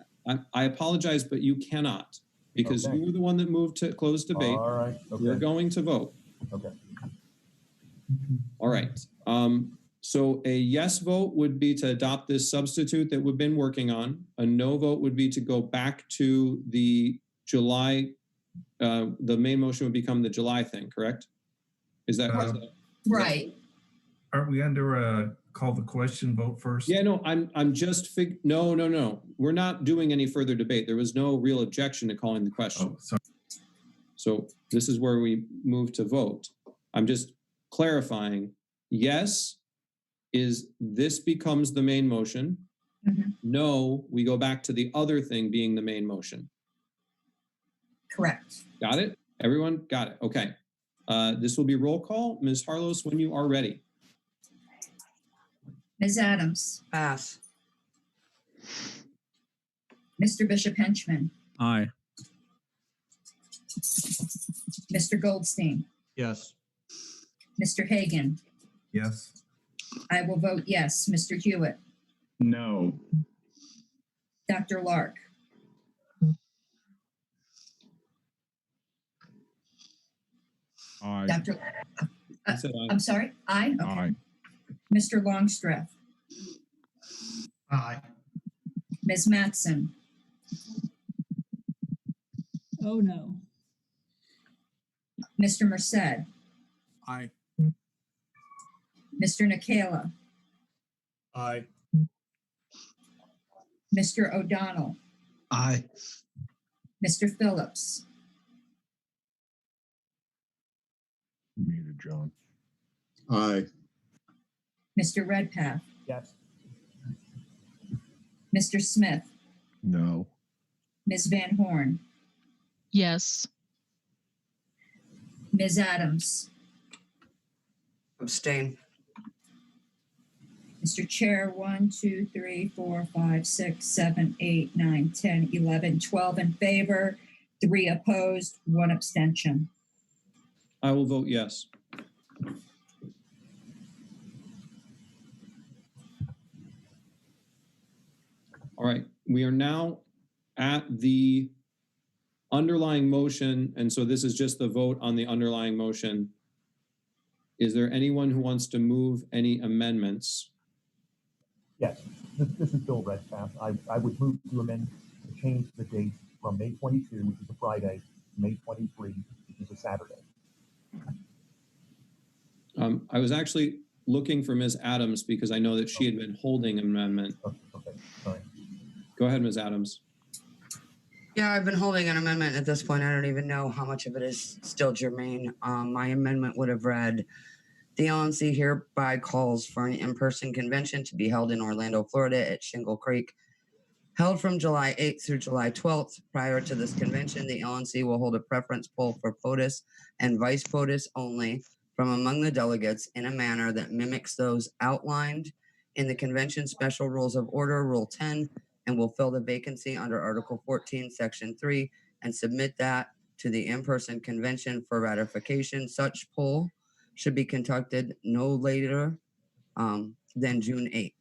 I apologize, but you cannot because you were the one that moved to close debate. All right. Okay. We're going to vote. Okay. All right. So a yes vote would be to adopt this substitute that we've been working on. A no vote would be to go back to the July. The main motion would become the July thing, correct? Is that right? Aren't we under a call the question vote first? Yeah, no, I'm just no. We're not doing any further debate. There was no real objection to calling the question. Oh, sorry. So this is where we move to vote. I'm just clarifying. Yes, is this becomes the main motion? Mm-hmm. No, we go back to the other thing being the main motion. Correct. Got it? Everyone got it? Okay. This will be roll call. Ms. Harlos, when you are ready. Ms. Adams. Pass. Mr. Bishop Henchman. Aye. Mr. Goldstein. Yes. Mr. Hagan. Yes. I will vote yes. Mr. Hewitt. No. Dr. Lark. Aye. Dr. I said aye. I'm sorry. Aye. Okay. Aye. Mr. Longstreth. Aye. Ms. Mattson. Oh, no. Mr. Merced. Aye. Mr. Nikela. Aye. Mr. O'Donnell. Aye. Mr. Phillips. Muted, John. Aye. Mr. Redpath. Yes. Mr. Smith. No. Ms. Van Horn. Yes. Ms. Adams. Abstain. Mr. Chair, 1, 2, 3, 4, 5, 6, 7, 8, 9, 10, 11, 12 in favor, 3 opposed, 1 abstention. I will vote yes. All right, we are now at the underlying motion, and so this is just the vote on the underlying motion. Is there anyone who wants to move any amendments? Yes, this is Bill Redpath. I would move to amend, to change the date from May 22, which is a Friday, to May 23, which is a Saturday. I was actually looking for Ms. Adams because I know that she had been holding an amendment. Okay, sorry. Go ahead, Ms. Adams. Yeah, I've been holding an amendment at this point. I don't even know how much of it is still germane. My amendment would have read, the LNC hereby calls for an in-person convention to be held in Orlando, Florida at Shingle Creek, held from July 8th through July 12th. Prior to this convention, the LNC will hold a preference poll for POTUS and vice POTUS only from among the delegates in a manner that mimics those outlined in the convention special rules of order, Rule 10, and will fill the vacancy under Article 14, Section 3, and submit that to the in-person convention for ratification. Such poll should be conducted no later than June 8th.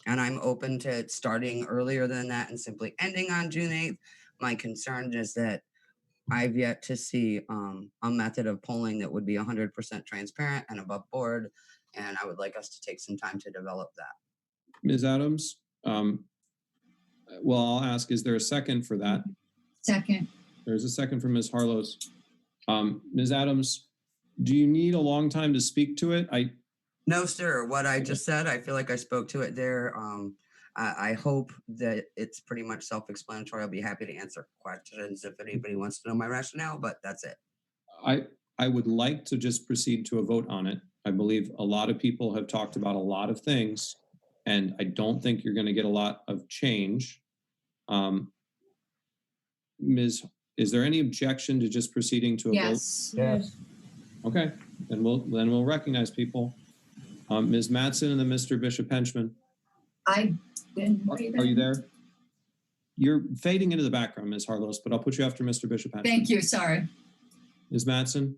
And I'm open to it starting earlier than that and simply ending on June 8th. My concern is that I've yet to see a method of polling that would be 100% transparent and above board, and I would like us to take some time to develop that. Ms. Adams, well, I'll ask, is there a second for that? Second. There's a second from Ms. Harlos. Ms. Adams, do you need a long time to speak to it? No, sir. What I just said, I feel like I spoke to it there. I hope that it's pretty much self-explanatory. I'll be happy to answer questions if anybody wants to know my rationale, but that's it. I would like to just proceed to a vote on it. I believe a lot of people have talked about a lot of things, and I don't think you're going to get a lot of change. Ms., is there any objection to just proceeding to a vote? Yes. Yes. Okay, then we'll recognize people. Ms. Mattson and then Mr. Bishop Henchman. I've been Are you there? You're fading into the background, Ms. Harlos, but I'll put you after Mr. Bishop Henchman. Thank you. Sorry. Ms. Mattson?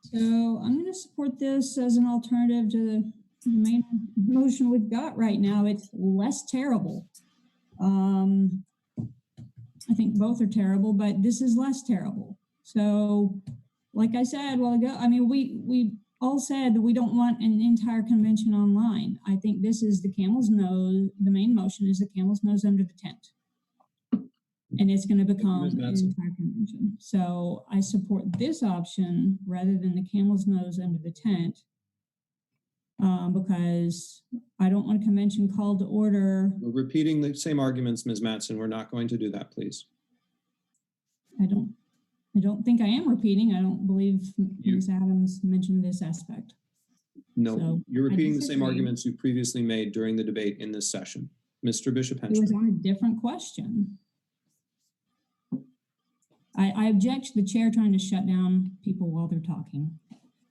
So I'm going to support this as an alternative to the main motion we've got right now. It's less terrible. I think both are terrible, but this is less terrible. So like I said a while ago, I mean, we all said that we don't want an entire convention online. I think this is the camel's nose. The main motion is the camel's nose under the tent. And it's going to become an entire convention. So I support this option rather than the camel's nose under the tent because I don't want a convention called to order. We're repeating the same arguments, Ms. Mattson. We're not going to do that, please. I don't think I am repeating. I don't believe Ms. Adams mentioned this aspect. No, So you're repeating the same disagree. arguments you previously made during the debate in this session. Mr. Bishop It was Henchman. on a different question. I object to the chair trying to shut down people while they're talking.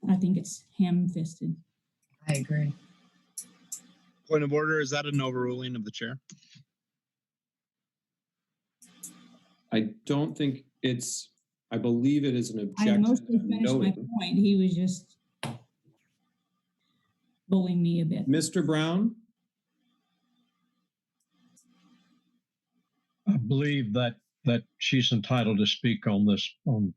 I think it's ham-fisted. I agree. Point of order, is that an overruling of the chair? I don't think it's, I believe it is an I objection. mostly finished my noted. point. He was just bullying me a bit. Mr. Brown? I believe that she's entitled to speak on this, on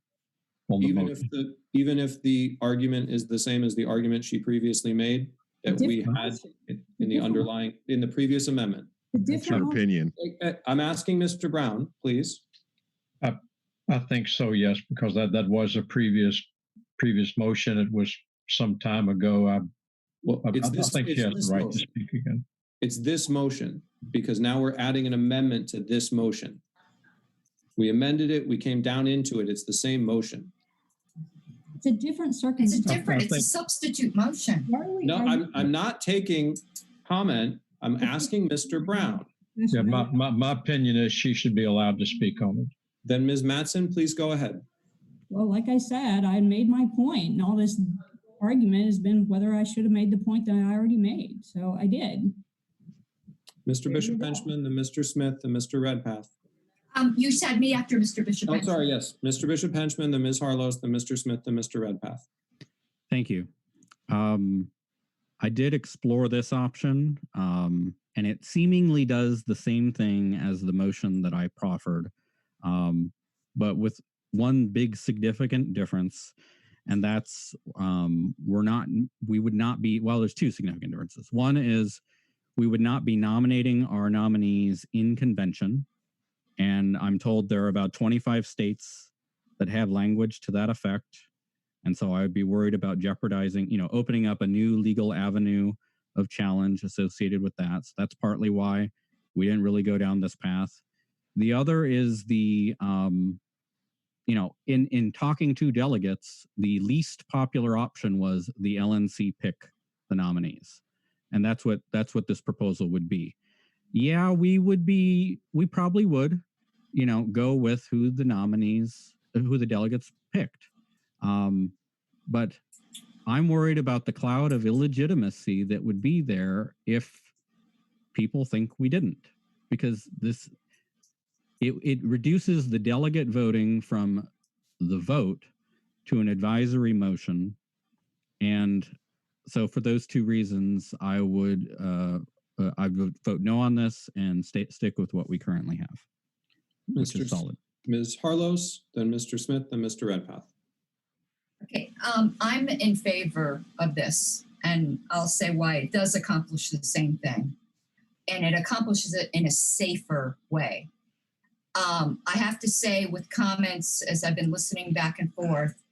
the motion. Even if the argument is the same as the argument she previously made that we had in the underlying, in the previous amendment. It's your opinion. I'm asking Mr. Brown, please. I think so, yes, because that was a previous motion. It was some time ago. I think she has the right to speak again. It's this motion, because now we're adding an amendment to this motion. We amended it, we came down into it, it's the same motion. It's a different circumstance. It's a substitute motion. No, I'm not taking comment, I'm asking Mr. Brown. Yeah, my opinion is she should be allowed to speak on it. Then Ms. Matson, please go ahead. Well, like I said, I made my point, and all this argument has been whether I should have made the point that I already made. So I did. Mr. Bishop Henchman, then Mr. Smith, and Mr. Redpath. You said me after Mr. Bishop. Oh, sorry, yes. Mr. Bishop Henchman, then Ms. Harlos, then Mr. Smith, then Mr. Redpath. Thank you. I did explore this option, and it seemingly does the same thing as the motion that I proffered, but with one big significant difference, and that's we would not be, well, there's two significant differences. One is we would not be nominating our nominees in convention, and I'm told there are about 25 states that have language to that effect. And so I would be worried about jeopardizing, opening up a new legal avenue of challenge associated with that. So that's partly why we didn't really go down this path. The other is the, in talking to delegates, the least popular option was the LNC pick the nominees. And that's what this proposal would be. Yeah, we probably would, go with who the delegates picked. But I'm worried about the cloud of illegitimacy that would be there if people think we didn't, because it reduces the delegate voting from the vote to an advisory motion. And so for those two reasons, I would vote no on this and stick with what we currently have, which is solid. Ms. Harlos, then Mr. Smith, then Mr. Redpath. Okay, I'm in favor of this, and I'll say why. It does accomplish the same thing, and it accomplishes it in a safer way. I have to say, with comments as I've been listening back and forth,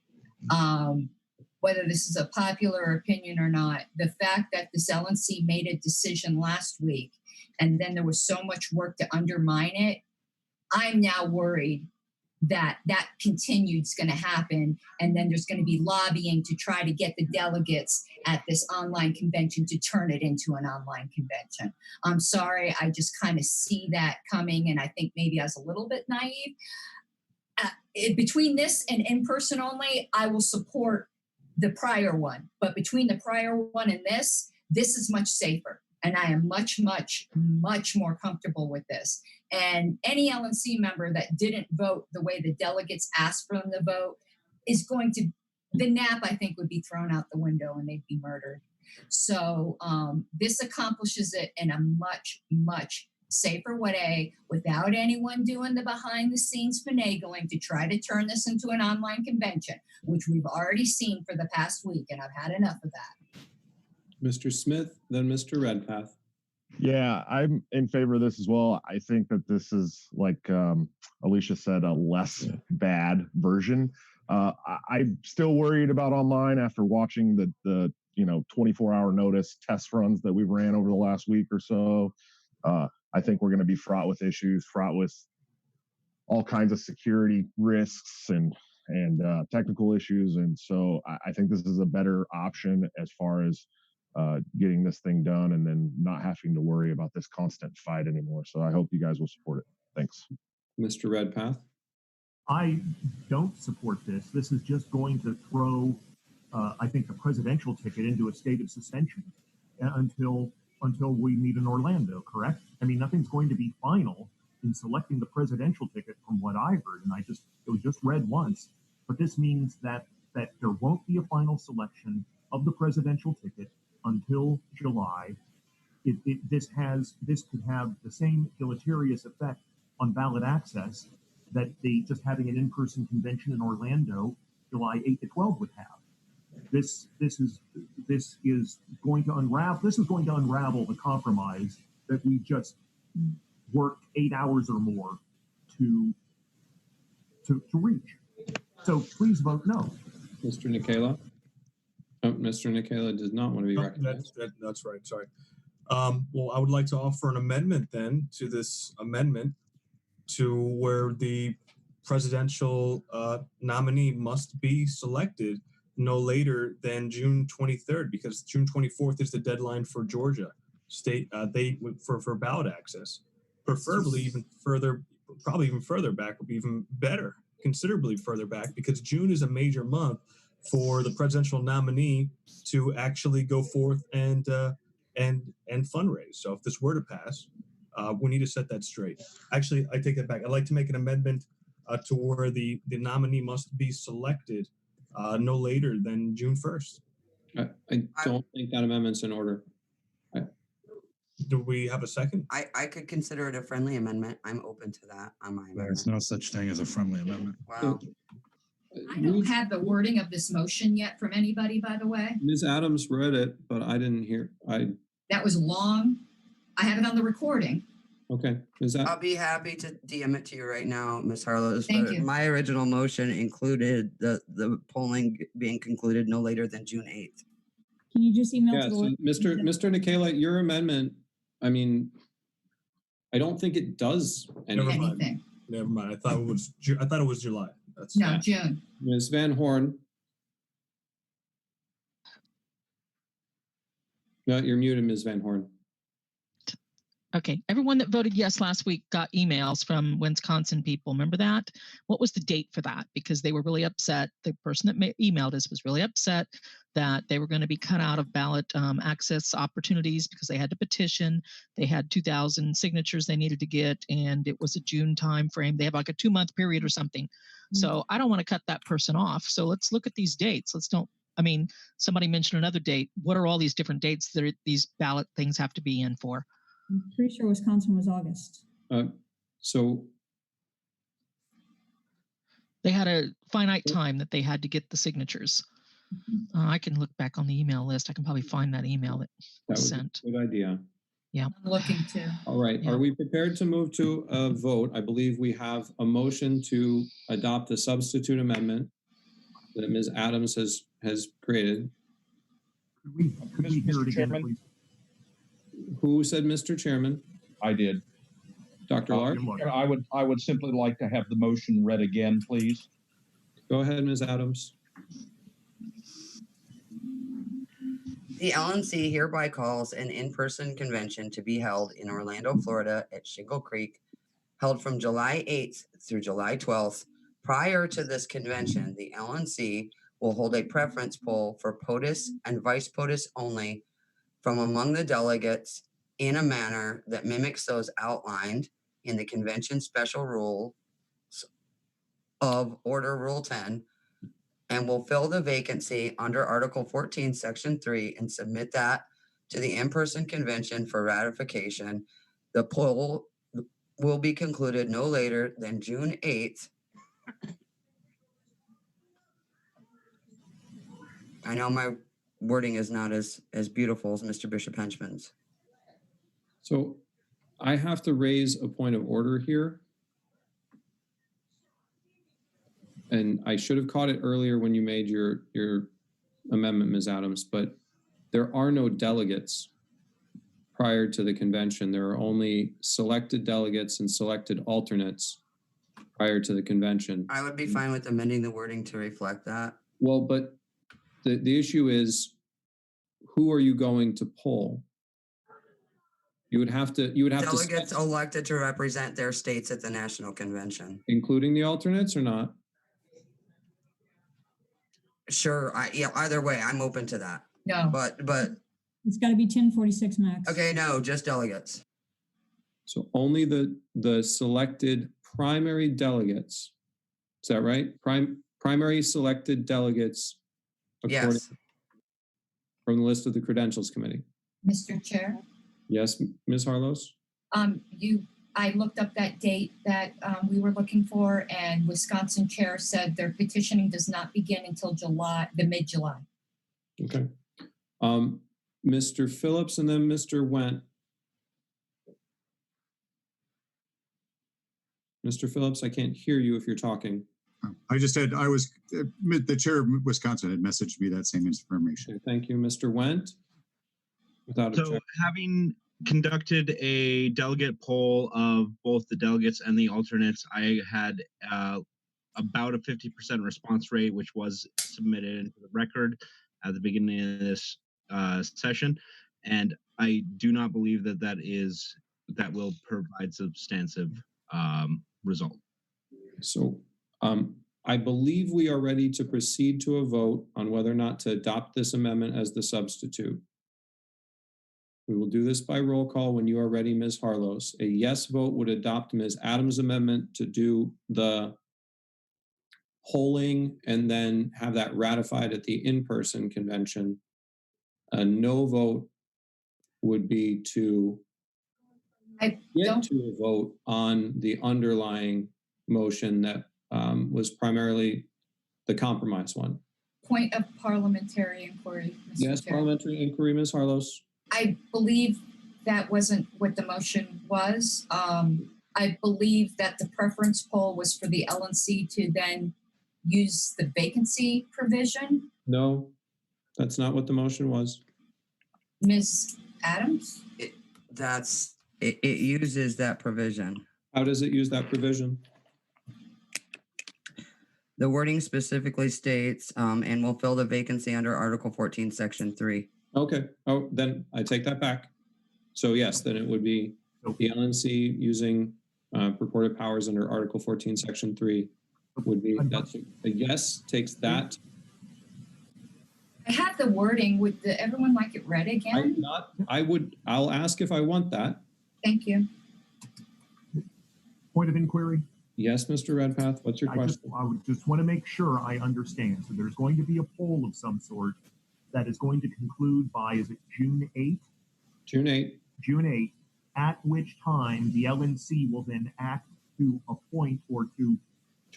whether this is a popular opinion or not, the fact that this LNC made a decision last week, and then there was so much work to undermine it, I'm now worried that continued is going to happen, and then there's going to be lobbying to try to get the delegates at this online convention to turn it into an online convention. I'm sorry, I just kind of see that coming, and I think maybe I was a little bit naive. Between this and in-person only, I will support the prior one, but between the prior one and this is much safer. And I am much, much, much more comfortable with this. And any LNC member that didn't vote the way the delegates asked for them to vote the NAP, I think, would be thrown out the window and they'd be murdered. So this accomplishes it in a much, much safer way without anyone doing the behind the scenes finagling to try to turn this into an online convention, which we've already seen for the past week. And I've had enough of that. Mr. Smith, then Mr. Redpath. Yeah, I'm in favor of this as well. I think that this is, like Alicia said, a less bad version. I'm still worried about online after watching the 24-hour notice test runs that we've ran over the last week or so. I think we're going to be fraught with issues, fraught with all kinds of security risks and technical issues. And so I think this is a better option as far as getting this thing done and then not having to worry about this constant fight anymore. So I hope you guys will support it. Thanks. Mr. Redpath. I don't support this. This is just going to throw, I think, the presidential ticket into a state of suspension until we meet in Orlando, correct? I mean, nothing's going to be final in selecting the presidential ticket from what I heard, and it was just read once. But this means that there won't be a final selection of the presidential ticket until July. This could have the same deleterious effect on ballot access that just having an in-person convention in Orlando, July 8 to 12 would have. This is going to unravel the compromise that we just worked 8 hours or more to reach. So please vote no. Mr. Nicola. Oh, Mr. Nicola does not want to be recognized. That's right. Sorry. Well, I would like to offer an amendment then to this amendment to where the presidential nominee must be selected no later than June 23rd, because June 24th is the deadline for Georgia state for ballot access. Preferably even further probably even further back would be even better, considerably further back, because June is a major month for the presidential nominee to actually go forth and fundraise. So if this were to pass, we need to set that straight. Actually, I take that back. I'd like to make an amendment to where the nominee must be selected no later than June 1st. I don't think that amendment's in order. Do we have a second? I could consider it a friendly amendment. I'm open to that on my amendment. There's no such thing as a friendly amendment. Wow. I don't have the wording of this motion yet from anybody, by the way. Ms. Adams read it, but I didn't hear. That was long. I have it on the recording. Okay. I'll be happy to DM it to you right now, Ms. Harlow. Thank you. My original motion included the polling being concluded no later than June 8th. Can you just email Yeah, to the so Mr. Nikela, your amendment, I mean, I don't think it does Anything. Never mind. I thought it was July. That's No, June. Ms. Van Horn. No, you're muted, Ms. Van Horn. Okay, everyone that voted yes last week got emails from Wisconsin people. Remember that? What was the date for that? Because they were really upset. The person that emailed us was really upset that they were going to be cut out of ballot access opportunities because they had to petition. They had 2,000 signatures they needed to get, and it was a June time frame. They have like a 2-month period or something. So I don't want to cut that person off. So let's look at these dates. Somebody mentioned another date. What are all these different dates that these ballot things have to be in for? I'm pretty sure Wisconsin was August. So they had a finite time that they had to get the signatures. I can look back on the email list. I can probably find that email that was sent. A good idea. Yeah. I'm looking to. All right. Yeah. Are we prepared to move to a vote? I believe we have a motion to adopt the substitute amendment that Ms. Adams has created. Could we hear it again, please? Who said Mr. Chairman? I did. Dr. Lark? I would simply like to have the motion read again, please. Go ahead, Ms. Adams. The LNC hereby calls an in-person convention to be held in Orlando, Florida at Shingle Creek, held from July 8th through July 12th. Prior to this convention, the LNC will hold a preference poll for POTUS and vice POTUS only from among the delegates in a manner that mimics those outlined in the convention special rules of Order Rule 10, and will fill the vacancy under Article 14, Section 3, and submit that to the in-person convention for ratification. The poll will be concluded no later than June 8th. I know my wording is not as beautiful as Mr. Bishop Henchman's. So I have to raise a point of order here. And I should have caught it earlier when you made your amendment, Ms. Adams, but there are no delegates prior to the convention. There are only selected delegates and selected alternates prior to the convention. I would be fine with amending the wording to reflect that. Well, but the issue is, who are you going to poll? You would have to Delegates elected to represent their states at the national convention. including the alternates or not? Sure. Either way, I'm open to that. No. But It's got to be 1046 max. okay, no, just delegates. So only the selected primary delegates. Is that right? Primary selected delegates according from the list of the Credentials Committee. Mr. Chair, Yes, Ms. Harlos? I looked up that date that we were looking for, and Wisconsin chair said their petitioning does not begin until mid-July. Okay. Mr. Phillips and then Mr. Wendt. Mr. Phillips, I can't hear you if you're talking. I just said the chair of Wisconsin had messaged me that same information. Okay, thank you, Mr. Wendt. Without So having conducted a delegate poll of both the delegates and the alternates, I had about a 50% response rate, which was submitted into the record at the beginning of this session. And I do not believe that will provide substantive result. So I believe we are ready to proceed to a vote on whether or not to adopt this amendment as the substitute. We will do this by roll call when you are ready, Ms. Harlos. A yes vote would adopt Ms. Adams' amendment to do the polling and then have that ratified at the in-person convention. A no vote would be to get to a vote on the underlying motion that was primarily the compromise one. Point of parliamentary inquiry, Mr. Yes, Chair. parliamentary inquiry, Ms. Harlos. I believe that wasn't what the motion was. I believe that the preference poll was for the LNC to then use the vacancy provision. No, that's not what the motion was. Ms. Adams? It uses that provision. How does it use that provision? The wording specifically states, and will fill the vacancy under Article 14, Section 3. Okay. Oh, then I take that back. So yes, then it would be the LNC using purported powers under Article 14, Section 3 would be, that's a yes, takes that. I have the wording. Would everyone like it read again? I'll ask if I want that. Thank you. Point of inquiry? Yes, Mr. Redpath, what's your question? I would just want to make sure I understand. So there's going to be a poll of some sort that is going to conclude by, is it June 8th? June 8th. June 8th, at which time the LNC will then act to appoint or to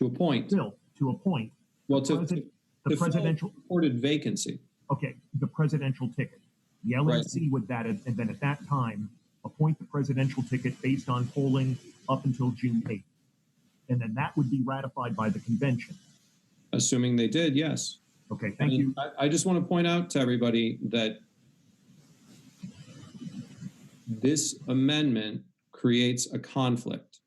appoint. Fill, to appoint. Well, the presidential reported vacancy. Okay, the presidential ticket. The LNC would that, and then at that time, appoint the presidential ticket based on polling up until June 8th. And then that would be ratified by the convention. Assuming they did, yes. Okay, thank you. I just want to point out to everybody that this amendment creates a conflict.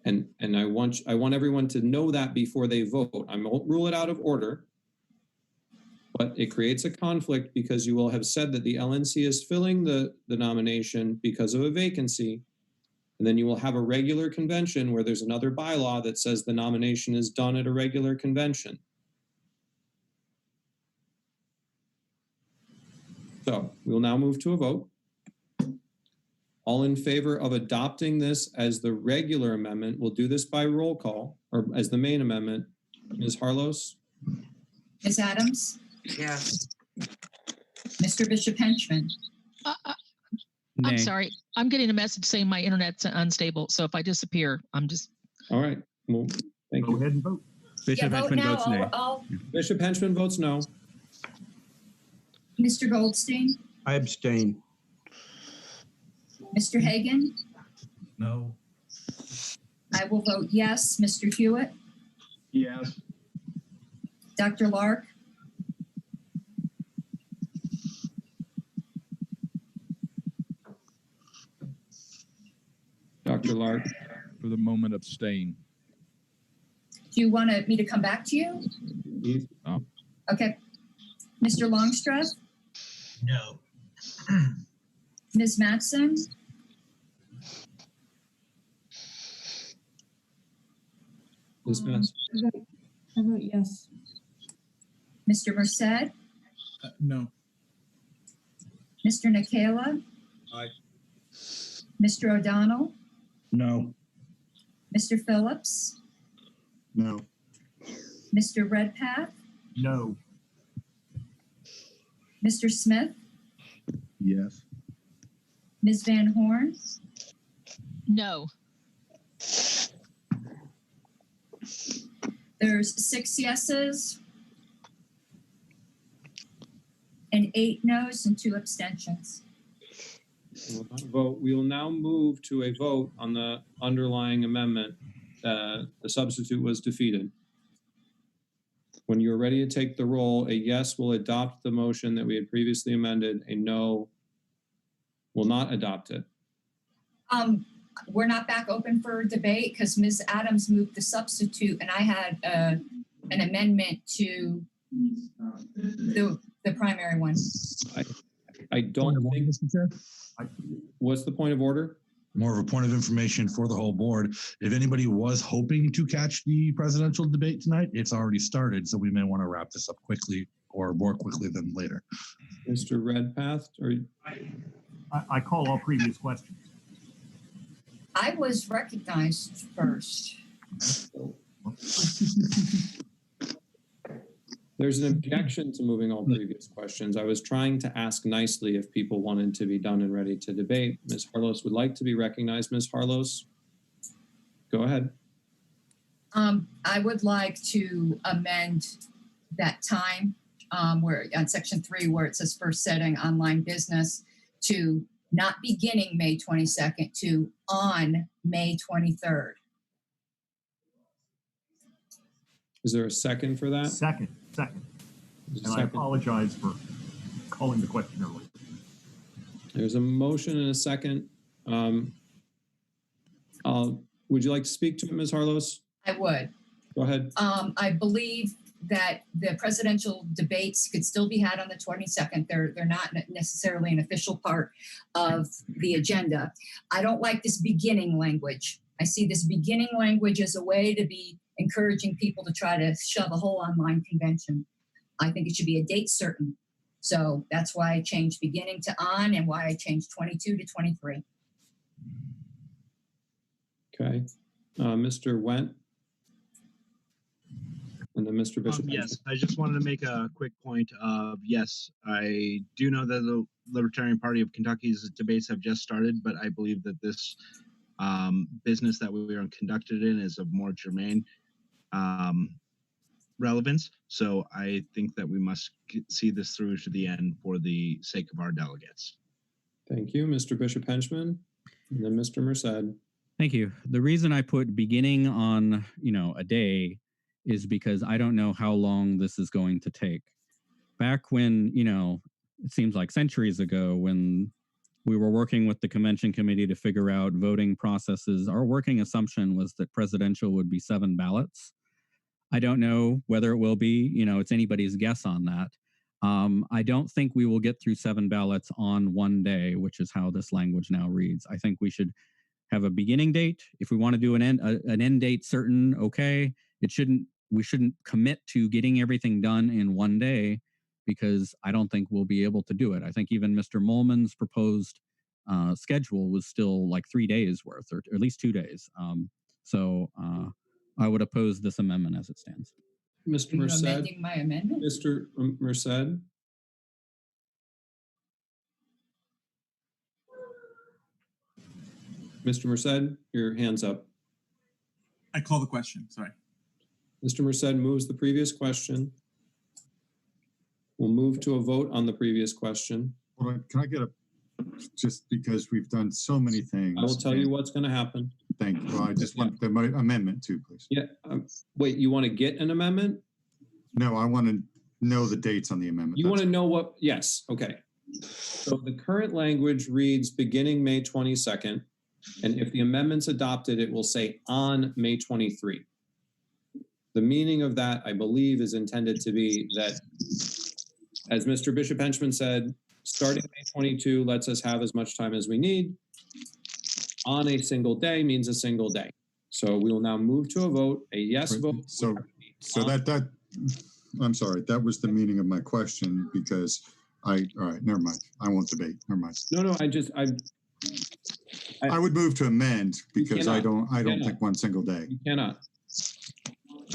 And I want everyone to know that before they vote. I won't rule it out of order, but it creates a conflict because you will have said that the LNC is filling the nomination because of a vacancy. And then you will have a regular convention where there's another bylaw that says the nomination is done at a regular convention. So we will now move to a vote. All in favor of adopting this as the regular amendment, we'll do this by roll call, or as the main amendment. Ms. Harlos? Ms. Adams? Yes. Mr. Bishop Henchman? I'm sorry. I'm getting a message saying my internet's unstable. So if I disappear, I'm just. All right. Well, thank you. Go ahead and vote. Bishop Henchman votes nay. Bishop Henchman votes no. Mr. Goldstein? I abstain. Mr. Hagan? No. I will vote yes. Mr. Hewitt? Yes. Dr. Lark? Dr. Lark? For the moment, abstain. Do you want me to come back to you? Oh. Okay. Mr. Longstreth? No. Ms. Matson? Ms. Matson? I vote yes. Mr. Merced? No. Mr. Nikela? Aye. Mr. O'Donnell? No. Mr. Phillips? No. Mr. Redpath? No. Mr. Smith? Yes. Ms. Van Horn? No. There's 6 yeses and 8 noes and 2 abstentions. We will now move to a vote on the underlying amendment. The substitute was defeated. When you're ready to take the roll, a yes will adopt the motion that we had previously amended. A no will not adopt it. We're not back open for debate because Ms. Adams moved the substitute and I had an amendment to the primary one. I don't think. Mr. Chair? What's the point of order? more of a point of information for the whole board. If anybody was hoping to catch the presidential debate tonight, it's already started, so we may want to wrap this up quickly or more quickly than later. Mr. Redpath, or I call all previous questions. I was recognized first. there's an objection to moving all previous questions. I was trying to ask nicely if people wanted to be done and ready to debate. Ms. Harlos would like to be recognized. Ms. Harlos, go ahead. I would like to amend that time where on section 3 where it says first setting online business to not beginning May 22nd to on May 23rd. Is there a second for that? Second. And I apologize for calling the question early. There's a motion and a second. Would you like to speak to it, Ms. Harlos? I would. Go ahead. I believe that the presidential debates could still be had on the 22nd. They're not necessarily an official part of the agenda. I don't like this beginning language. I see this beginning language as a way to be encouraging people to try to shove a whole online convention. I think it should be a date certain. So that's why I changed beginning to on and why I changed 22 to 23. Okay. Mr. Wendt. And then Mr. Bishop. Yes, I just wanted to make a quick point of, yes, I do know that the Libertarian Party of Kentucky's debates have just started, but I believe that this business that we are conducted in is of more germane relevance. So I think that we must see this through to the end for the sake of our delegates. Thank you, Mr. Bishop Henchman, and then Mr. Merced. Thank you. The reason I put beginning on, a day is because I don't know how long this is going to take. Back when, it seems like centuries ago when we were working with the convention committee to figure out voting processes, our working assumption was that presidential would be 7 ballots. I don't know whether it will be, it's anybody's guess on that. I don't think we will get through 7 ballots on one day, which is how this language now reads. I think we should have a beginning date. If we want to do an end date certain, okay. We shouldn't commit to getting everything done in one day because I don't think we'll be able to do it. I think even Mr. Molman's proposed schedule was still like 3 days worth, or at least 2 days. So I would oppose this amendment as it stands. Mr. Are you Merced. amending my amendment? Mr. Merced. Mr. Merced, your hand's up. I call the question, sorry. Mr. Merced moves the previous question. We'll move to a vote on the previous question. Hold on, can I get just because we've done so many things. I will tell you what's going to happen. Thank you. Well, I just want the amendment too, please. Yeah. Wait, you want to get an amendment? No, I want to know the dates on the amendment. You want to know what? Yes. Okay. So the current language reads beginning May 22nd. And if the amendment's adopted, it will say on May 23. The meaning of that, I believe, is intended to be that, as Mr. Bishop Henchman said, starting May 22 lets us have as much time as we need. On a single day means a single day. So we will now move to a vote, a yes vote. So that I'm sorry, that was the meaning of my question because all right, never mind. I won't debate. Never mind. No, I would move to amend because I don't think one single day. You cannot.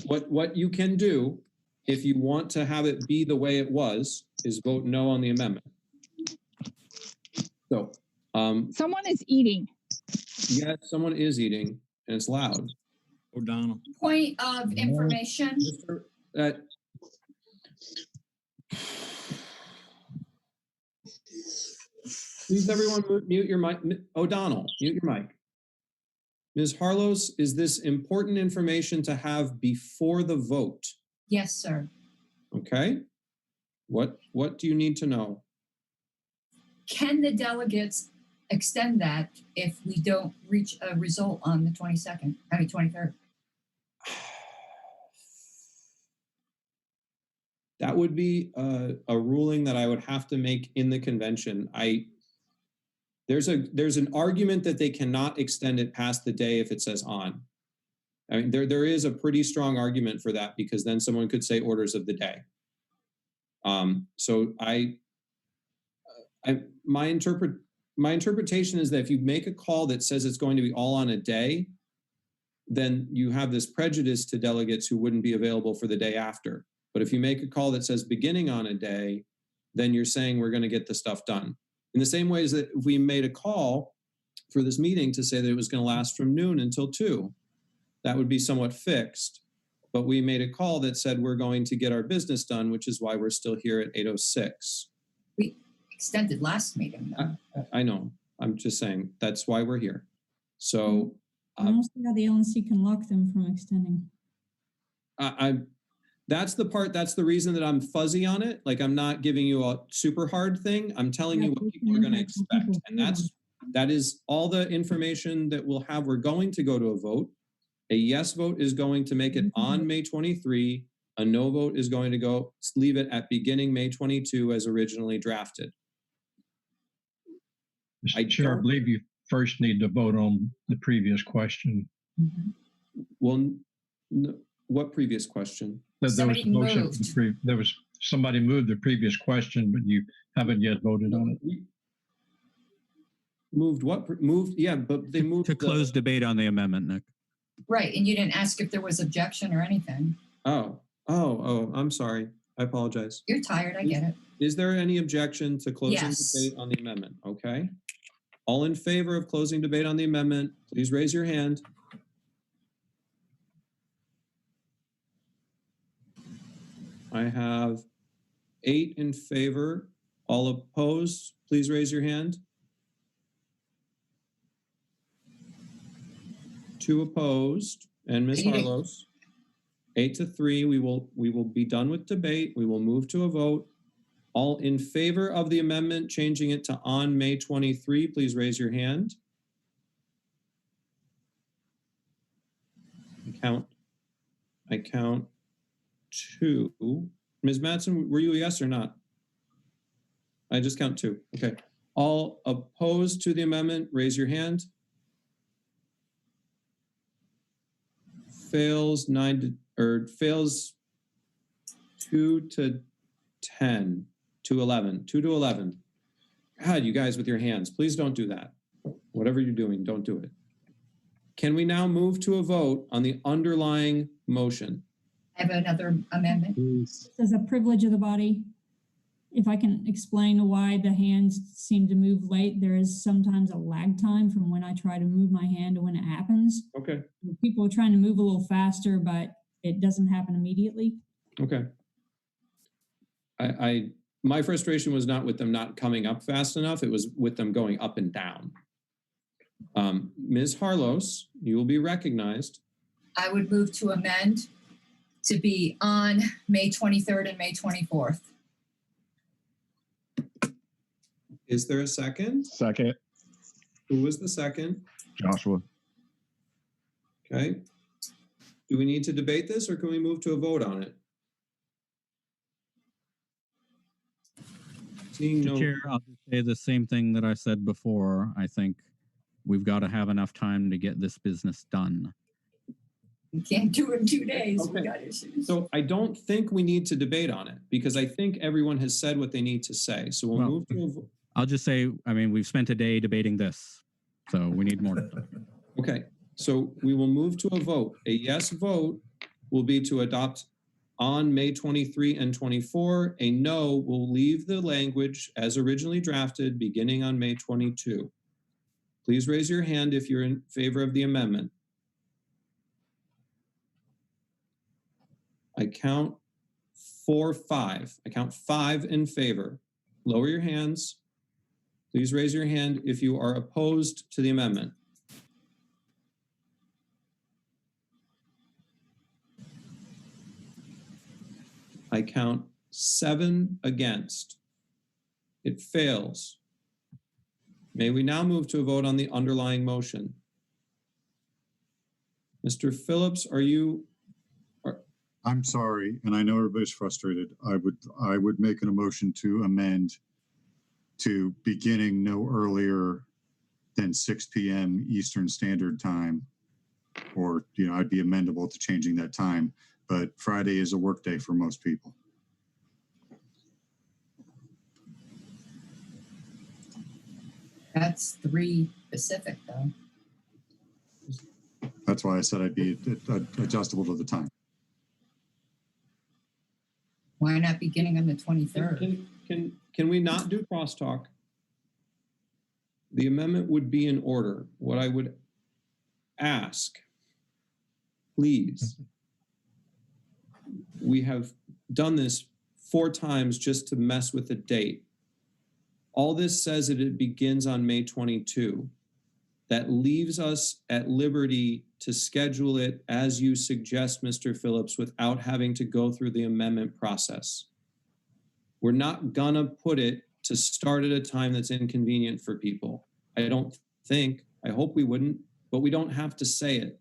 What you can do if you want to have it be the way it was is vote no on the amendment. So someone is eating. Yeah, someone is eating and it's loud. O'Donnell. Point of information. Please, everyone, mute your mic. O'Donnell, mute your mic. Ms. Harlos, is this important information to have before the vote? Yes, sir. Okay. What do you need to know? Can the delegates extend that if we don't reach a result on the 23rd? That would be a ruling that I would have to make in the convention. there's an argument that they cannot extend it past the day if it says on. I mean, there is a pretty strong argument for that, because then someone could say orders of the day. So my interpretation is that if you make a call that says it's going to be all on a day, then you have this prejudice to delegates who wouldn't be available for the day after. But if you make a call that says beginning on a day, then you're saying we're going to get the stuff done. In the same way as that if we made a call for this meeting to say that it was going to last from noon until 2, that would be somewhat fixed. But we made a call that said we're going to get our business done, which is why we're still here at 8:06. We extended last meeting. I know. I'm just saying that's why we're here. So I don't see how the LNC can lock them from extending. That's the reason that I'm fuzzy on it. Like, I'm not giving you a super hard thing. I'm telling you what people are going to expect. And that is all the information that we'll have. We're going to go to a vote. A yes vote is going to make it on May 23. A no vote is going to leave it at beginning May 22 as originally drafted. Mr. Chair, I believe you first need to vote on the previous question. Well, no, what previous question? There was somebody moved the previous question, but you haven't yet voted on it. Moved what? Moved? Yeah, but they moved to close debate on the amendment, Nick. Right, and you didn't ask if there was objection or anything. Oh, I'm sorry. I apologize. You're tired, I get it. Is there any objection to closing Yes. debate on the amendment? Okay. All in favor of closing debate on the amendment, please raise your hand. I have 8 in favor. All opposed, please raise your hand. 2 opposed, and Ms. Harlos. 8-3, we will be done with debate. We will move to a vote. All in favor of the amendment, changing it to on May 23, please raise your hand. I count 2. Ms. Mattson, were you a yes or not? I just count 2. Okay. All opposed to the amendment, raise your hand. Fails 2 to 10, to 11, 2 to 11. God, you guys with your hands, please don't do that. Whatever you're doing, don't do it. Can we now move to a vote on the underlying motion? I have another amendment. As a privilege of the body, if I can explain why the hands seem to move late, there is sometimes a lag time from when I try to move my hand to when it happens. Okay. People are trying to move a little faster, but it doesn't happen immediately. Okay. My frustration was not with them not coming up fast enough. It was with them going up and down. Ms. Harlos, you will be recognized. I would move to amend to be on May 23rd and May 24th. Is there a second? Second. Who was the second? Joshua. Okay. Do we need to debate this, or can we move to a vote on it? Seeing no. Chair, I'll just say the same thing that I said before. I think we've got to have enough time to get this business done. You can't do it in 2 days. Okay. We got issues. So I don't think we need to debate on it, because I think everyone has said what they need to say. So we'll move to a vote. I'll just say, I mean, we've spent a day debating this, so we need more. Okay, so we will move to a vote. A yes vote will be to adopt on May 23 and 24. A no will leave the language as originally drafted beginning on May 22. Please raise your hand if you're in favor of the amendment. I count 5. I count 5 in favor. Lower your hands. Please raise your hand if you are opposed to the amendment. I count 7 against. It fails. May we now move to a vote on the underlying motion? Mr. Phillips, are you? I'm sorry, and I know everybody's frustrated. I would make an motion to amend to beginning no earlier then 6 p.m. Eastern Standard Time, or, I'd be amendable to changing that time. But Friday is a work day for most people. That's 3 Pacific, though. That's why I said I'd be adjustable to the time. Why not beginning on the 23rd? Can we not do crosstalk? The amendment would be in order. What I would ask, please, we have done this 4 times just to mess with the date. All this says that it begins on May 22. That leaves us at liberty to schedule it as you suggest, Mr. Phillips, without having to go through the amendment process. We're not gonna put it to start at a time that's inconvenient for people. I hope we wouldn't, but we don't have to say it.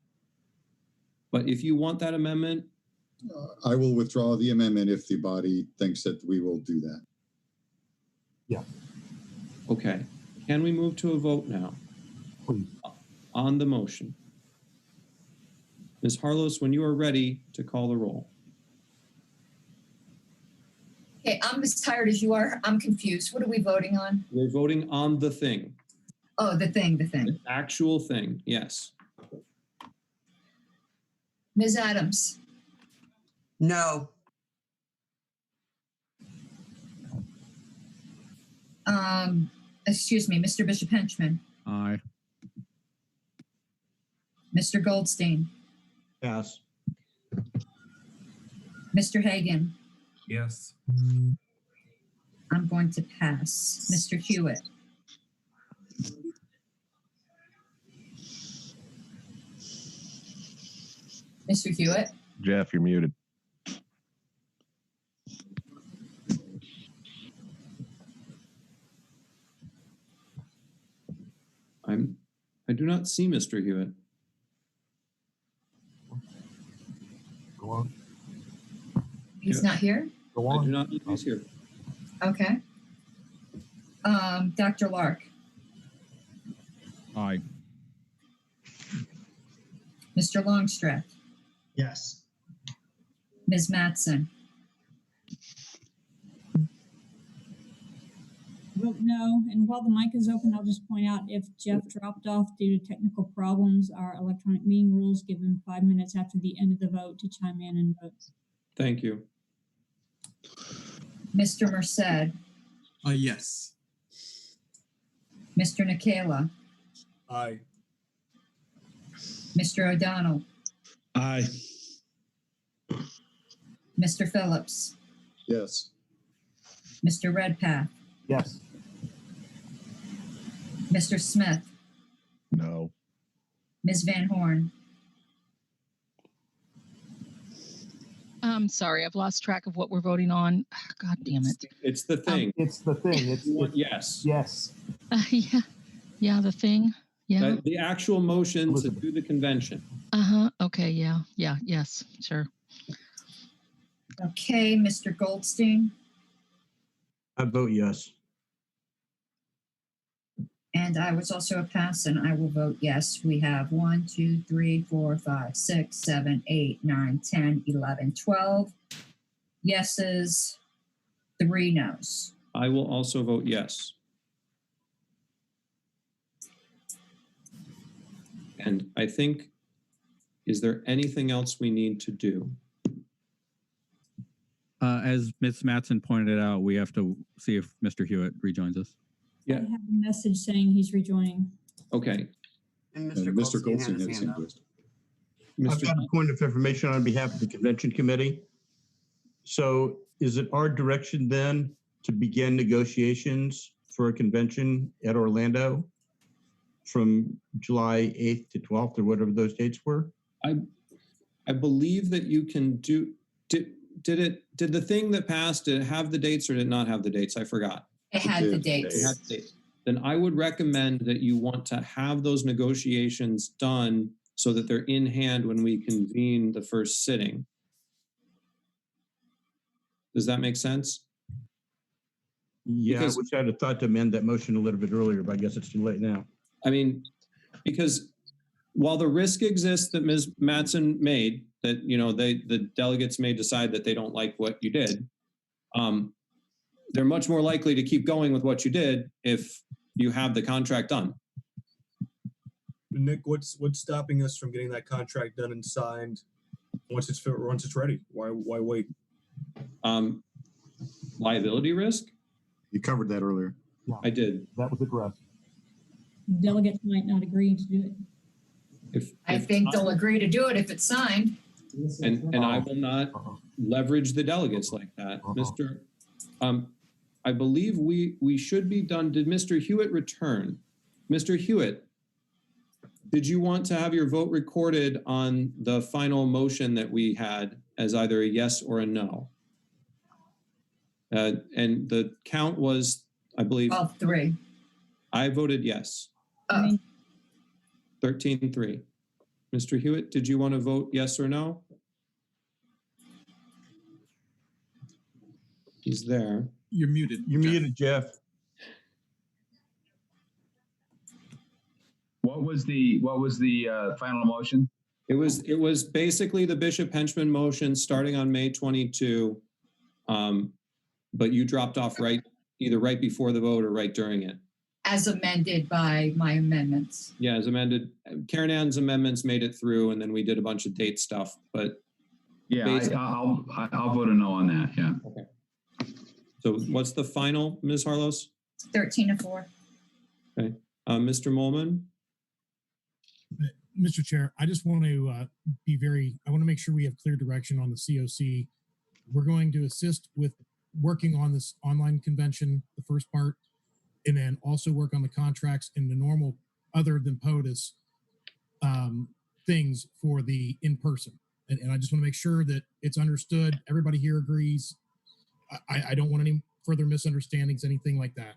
But if you want that amendment, I will withdraw the amendment if the body thinks that we will do that. Yeah. okay. Can we move to a vote now? Please. On the motion? Ms. Harlos, when you are ready to call the roll. Okay, I'm as tired as you are. I'm confused. What are we voting on? We're voting on the thing. Oh, the thing. The actual thing, yes. Ms. Adams, No. excuse me, Mr. Bishop Henchman, Aye. Mr. Goldstein, Pass. Mr. Hagan. Yes. I'm going to pass. Mr. Hewitt. Mr. Hewitt. Jeff, you're muted. I do not see Mr. Hewitt. Go on. He's not here? Go on. I do not think he's here. Okay. Dr. Lark, Aye. Mr. Longstreth, Yes. Ms. Matson, Vote no. And while the mic is open, I'll just point out if Jeff dropped off due to technical problems, our electronic meeting rules give him 5 minutes after the end of the vote to chime in and vote. Thank you. Mr. Merced, Yes. Mr. Nikela, Aye. Mr. O'Donnell, Aye. Mr. Phillips, Yes. Mr. Redpath, Yes. Mr. Smith, No. Ms. Van Horn. I'm sorry, I've lost track of what we're voting on. God damn it. It's the thing. It's the thing. It's Yes. yes. Yeah, the thing. Yeah. The actual motion to do the convention. Okay. Yeah. Yes. Sure. Okay, Mr. Goldstein, I vote yes. and I was also a pass, and I will vote yes. We have 1, 2, 3, 4, 5, 6, 7, 8, 9, 10, 11, 12 yeses, 3 noes. I will also vote yes. And I think, is there anything else we need to do? As Ms. Matson pointed out, we have to see if Mr. Hewitt rejoins us. I have a message saying he's rejoining. Okay. And Mr. Goldstein had his hand raised. I've got a point of information on behalf of the convention committee. So is it our direction then to begin negotiations for a convention at Orlando from July 8th to 12th or whatever those dates were? I believe that you can do, did the thing that passed, did it have the dates or did it not have the dates? I forgot. It had the dates. It had the dates. Then I would recommend that you want to have those negotiations done so that they're in hand when we convene the first sitting. Does that make sense? Yeah, Because- I wish I'd have thought to amend that motion a little bit earlier, but I guess it's too late now. I mean, because while the risk exists that Ms. Mattson made, that, you know, the delegates may decide that they don't like what you did, they're much more likely to keep going with what you did if you have the contract done. Nick, what's stopping us from getting that contract done and signed once it's ready? Why wait? Liability risk? You covered that earlier. Yeah, I did. that was addressed. Delegates might not agree to do it. I think they'll agree to do it if it's signed. And I will not leverage the delegates like that. Mr. I believe we should be done. Did Mr. Hewitt return? Mr. Hewitt, did you want to have your vote recorded on the final motion that we had as either a yes or a no? And the count was, I believe, 12-3. I voted yes. 13-3. Mr. Hewitt, did you want to vote yes or no? He's there. You're muted. You're muted, Jeff. What was the final motion? It was basically the Bishop Henchman motion starting on May 22, but you dropped off either right before the vote or right during it. As amended by my amendments. Yeah, as amended. Karen Ann's amendments made it through, and then we did a bunch of date stuff. But yeah, I'll vote a no on that. Yeah. Okay. So what's the final, Ms. Harlos? 13-4. Okay. Mr. Molman? Mr. Chair, I just want to I want to make sure we have clear direction on the COC. We're going to assist with working on this online convention, the first part, and then also work on the contracts and the normal, other than POTUS, things for the in-person. And I just want to make sure that it's understood. Everybody here agrees. I don't want any further misunderstandings, anything like that.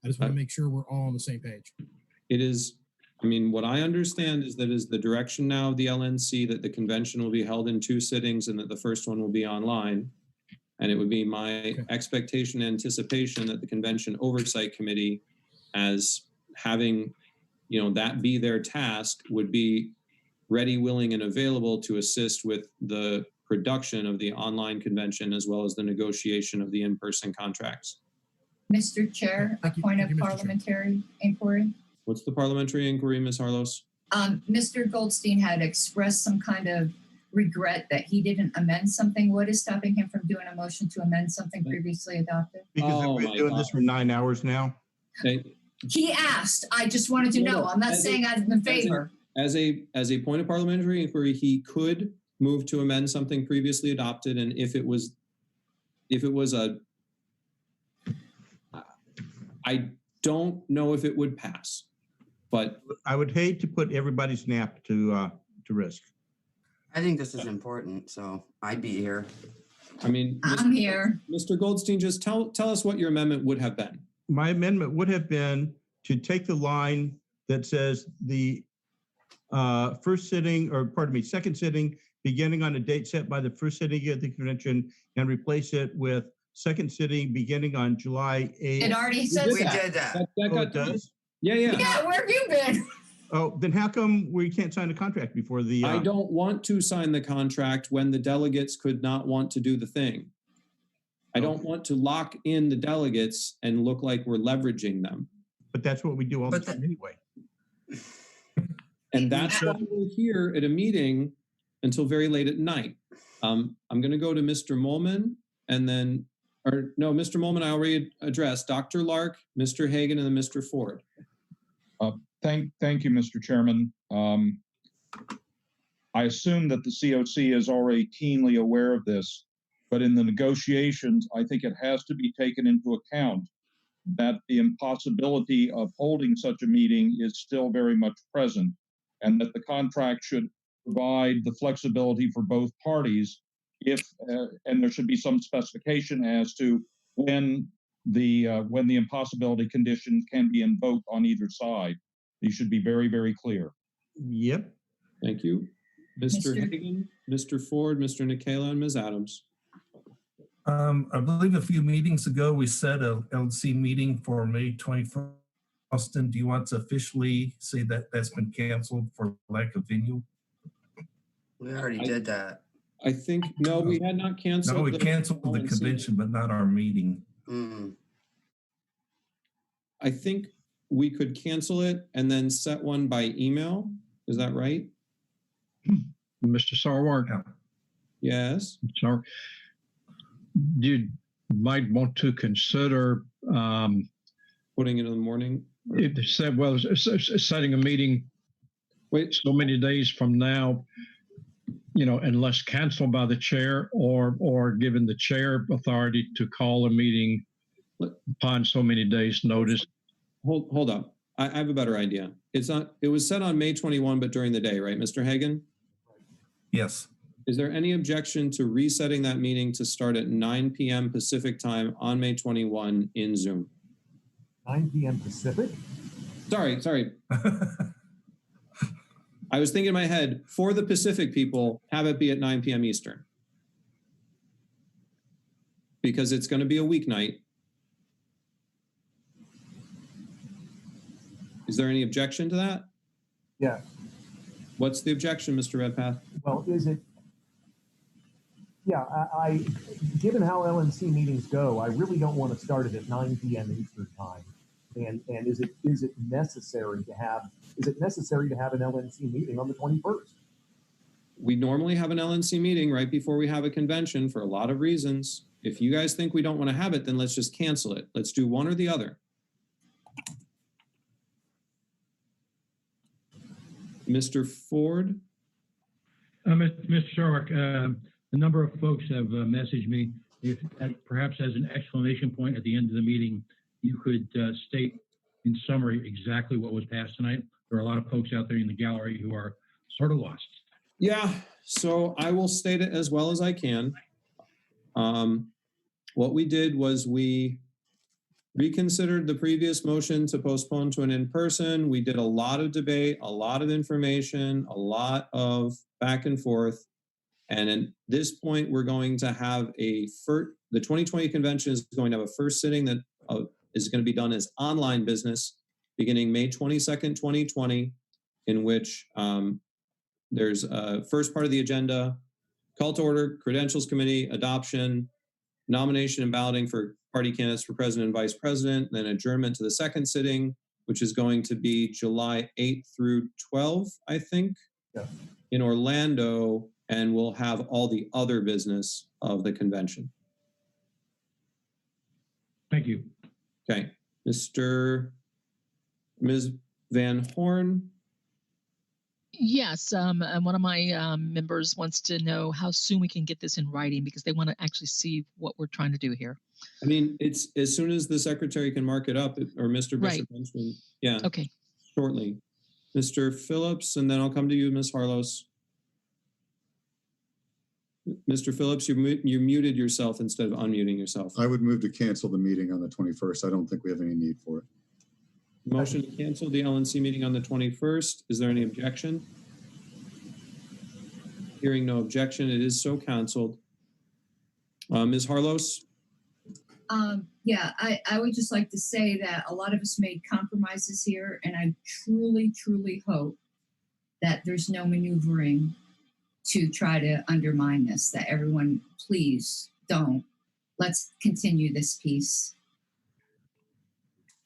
I just want to make sure we're all on the same page. It is, I mean, what I understand is that is the direction now of the LNC that the convention will be held in 2 sittings and that the first one will be online. And it would be my expectation and anticipation that the Convention Oversight Committee, as having, you know, that be their task, would be ready, willing, and available to assist with the production of the online convention as well as the negotiation of the in-person contracts. Mr. Chair, a point of parliamentary inquiry. What's the parliamentary inquiry, Ms. Harlos? Mr. Goldstein had expressed some kind of regret that he didn't amend something. What is stopping him from doing a motion to amend something previously adopted? Because we've been doing this for 9 hours now. He asked. I just wanted to know. I'm not saying I'm in favor. As a point of parliamentary inquiry, he could move to amend something previously adopted, and if it was I don't know if it would pass, but I would hate to put everybody's nap to risk. I think this is important, so I'd be here. I mean, I'm here. Mr. Goldstein, just tell us what your amendment would have been. My amendment would have been to take the line that says the second sitting beginning on a date set by the first sitting of the convention and replace it with second sitting beginning on July 8th. It already says We did that. It does? Yeah. Yeah, where have you been? Oh, then how come we can't sign a contract before the... I don't want to sign the contract when the delegates could not want to do the thing. I don't want to lock in the delegates and look like we're leveraging them. But that's what we do all the time anyway. And that's why we're here at a meeting until very late at night. I'm going to go to Mr. Molman and then, or no, Mr. Molman, I already addressed. Dr. Lark, Mr. Hagan, and then Mr. Ford. Thank you, Mr. Chairman. I assume that the COC is already keenly aware of this, but in the negotiations, I think it has to be taken into account that the impossibility of holding such a meeting is still very much present, and that the contract should provide the flexibility for both parties if, and there should be some specification as to when the impossibility conditions can be invoked on either side. These should be very, very clear. Yep. Thank you. Mr. Hagan, Mr. Ford, Mr. Nicola, and Ms. Adams. I believe a few meetings ago, we set a LNC meeting for May 21st. Austin, do you want to officially say that that's been canceled for lack of venue? We already did that. I think, no, we had not canceled. No, we canceled the LNC. convention, but not our meeting. I think we could cancel it and then set one by email. Is that right? Mr. Sarwar. Yes. Sorry. You might want to consider putting it in the morning. If they said, well, setting a meeting so many days from now, unless canceled by the chair or given the chair authority to call a meeting upon so many days notice. Hold up. I have a better idea. It was set on May 21, but during the day, right, Mr. Hagan? Yes. Is there any objection to resetting that meeting to start at 9 p.m. Pacific time on May 21 in Zoom? 9 p.m. Pacific? Sorry. I was thinking in my head, for the Pacific people, have it be at 9 p.m. Eastern. Because it's going to be a weeknight. Is there any objection to that? Yes. What's the objection, Mr. Redpath? Well, is it? Yeah, I given how LNC meetings go, I really don't want to start it at 9 p.m. Eastern time. And is it necessary to have an LNC meeting on the 21st? We normally have an LNC meeting right before we have a convention for a lot of reasons. If you guys think we don't want to have it, then let's just cancel it. Let's do one or the other. Mr. Ford? Mr. Shark, a number of folks have messaged me. If perhaps as an exclamation point at the end of the meeting, you could state in summary exactly what was passed tonight. There are a lot of folks out there in the gallery who are sort of lost. Yeah, so I will state it as well as I can. What we did was we reconsidered the previous motion to postpone to an in-person. We did a lot of debate, a lot of information, a lot of back and forth. And at this point, we're going to have the 2020 convention is going to have a first sitting that is going to be done as online business beginning May 22nd, 2020, in which there's a first part of the agenda, call to order, credentials committee, adoption, nomination and balloting for party candidates for president and vice president, then adjournment to the second sitting, which is going to be July 8th through 12th, I think, in Orlando, and we'll have all the other business of the convention. Thank you. Okay, Ms. Van Horn. Yes, and one of my members wants to know how soon we can get this in writing because they want to actually see what we're trying to do here. I mean, it's as soon as the secretary can mark it up, or Mr. Bishop mentioned, yeah. Okay. Shortly. Mr. Phillips, and then I'll come to you, Ms. Harlos. Mr. Phillips, you muted yourself instead of unmuting yourself. I would move to cancel the meeting on the 21st. I don't think we have any need for it. Motion to cancel the LNC meeting on the 21st. Is there any objection? Hearing no objection, it is so canceled. Ms. Harlos? Yeah, I would just like to say that a lot of us made compromises here, and I truly, truly hope that there's no maneuvering to try to undermine this, that everyone, please don't. Let's continue this piece.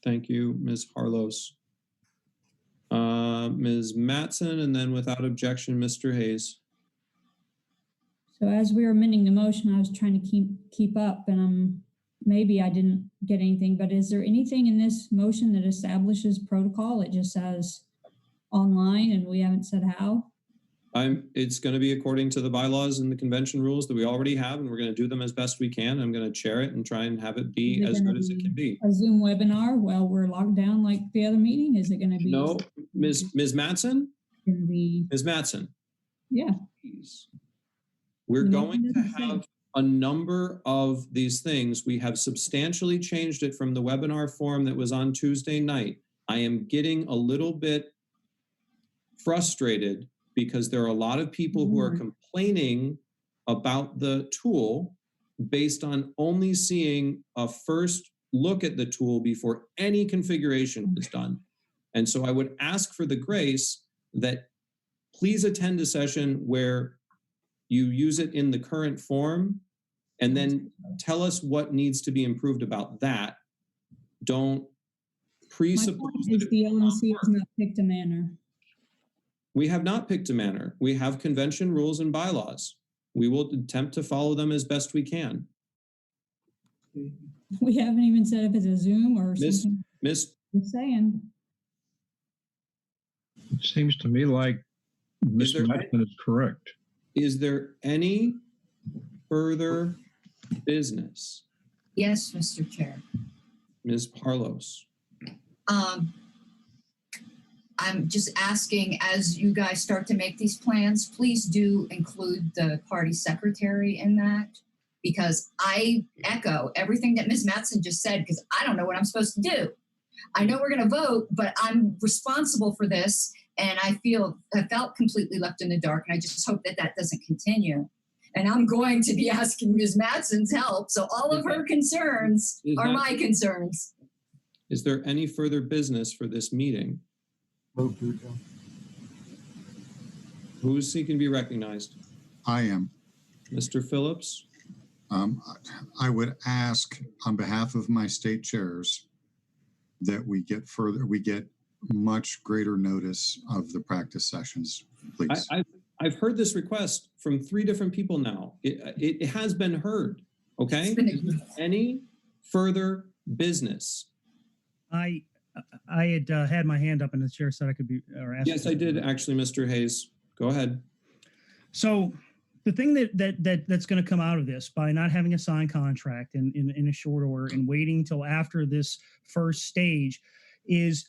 Thank you, Ms. Harlos. Ms. Mattson, and then without objection, Mr. Hayes. So as we were amending the motion, I was trying to keep up, and maybe I didn't get anything, but is there anything in this motion that establishes protocol? It just says online, and we haven't said how. It's going to be according to the bylaws and the convention rules that we already have, and we're going to do them as best we can. I'm going to chair it and try and have it be as good as it can be. A Zoom webinar while we're locked down like the other meeting? Is it going to be? No, Ms. Mattson? Going to be. Ms. Mattson? Yeah. We're going to have a number of these things. We have substantially changed it from the webinar form that was on Tuesday night. I am getting a little bit frustrated because there are a lot of people who are complaining about the tool based on only seeing a first look at the tool before any configuration was done. And so I would ask for the grace that please attend a session where you use it in the current form and then tell us what needs to be improved about that. Don't presuppose. My point is the LNC has not picked a manner. We have not picked a manner. We have convention rules and bylaws. We will attempt to follow them as best we can. We haven't even said if it's a Zoom or something. Miss, Just saying. It seems to me like Ms. Madison is correct. Is there any further business? Yes, Mr. Chair. Ms. Harlos. I'm just asking, as you guys start to make these plans, please do include the party secretary in that, because I echo everything that Ms. Mattson just said, because I don't know what I'm supposed to do. I know we're going to vote, but I'm responsible for this, and I felt completely left in the dark, and I just hope that that doesn't continue. And I'm going to be asking Ms. Mattson's help, so all of her concerns are my concerns. Is there any further business for this meeting? Move to adjourn. Who is seeking to be recognized? I am. Mr. Phillips? I would ask on behalf of my state chairs that we get much greater notice of the practice sessions, please. I've heard this request from 3 different people now. It has been heard, okay? Is there any further business? I had had my hand up and the chair said I could be, or ask. Yes, I did actually, Mr. Hayes. Go ahead. So the thing that's going to come out of this by not having a signed contract in a short order and waiting till after this first stage is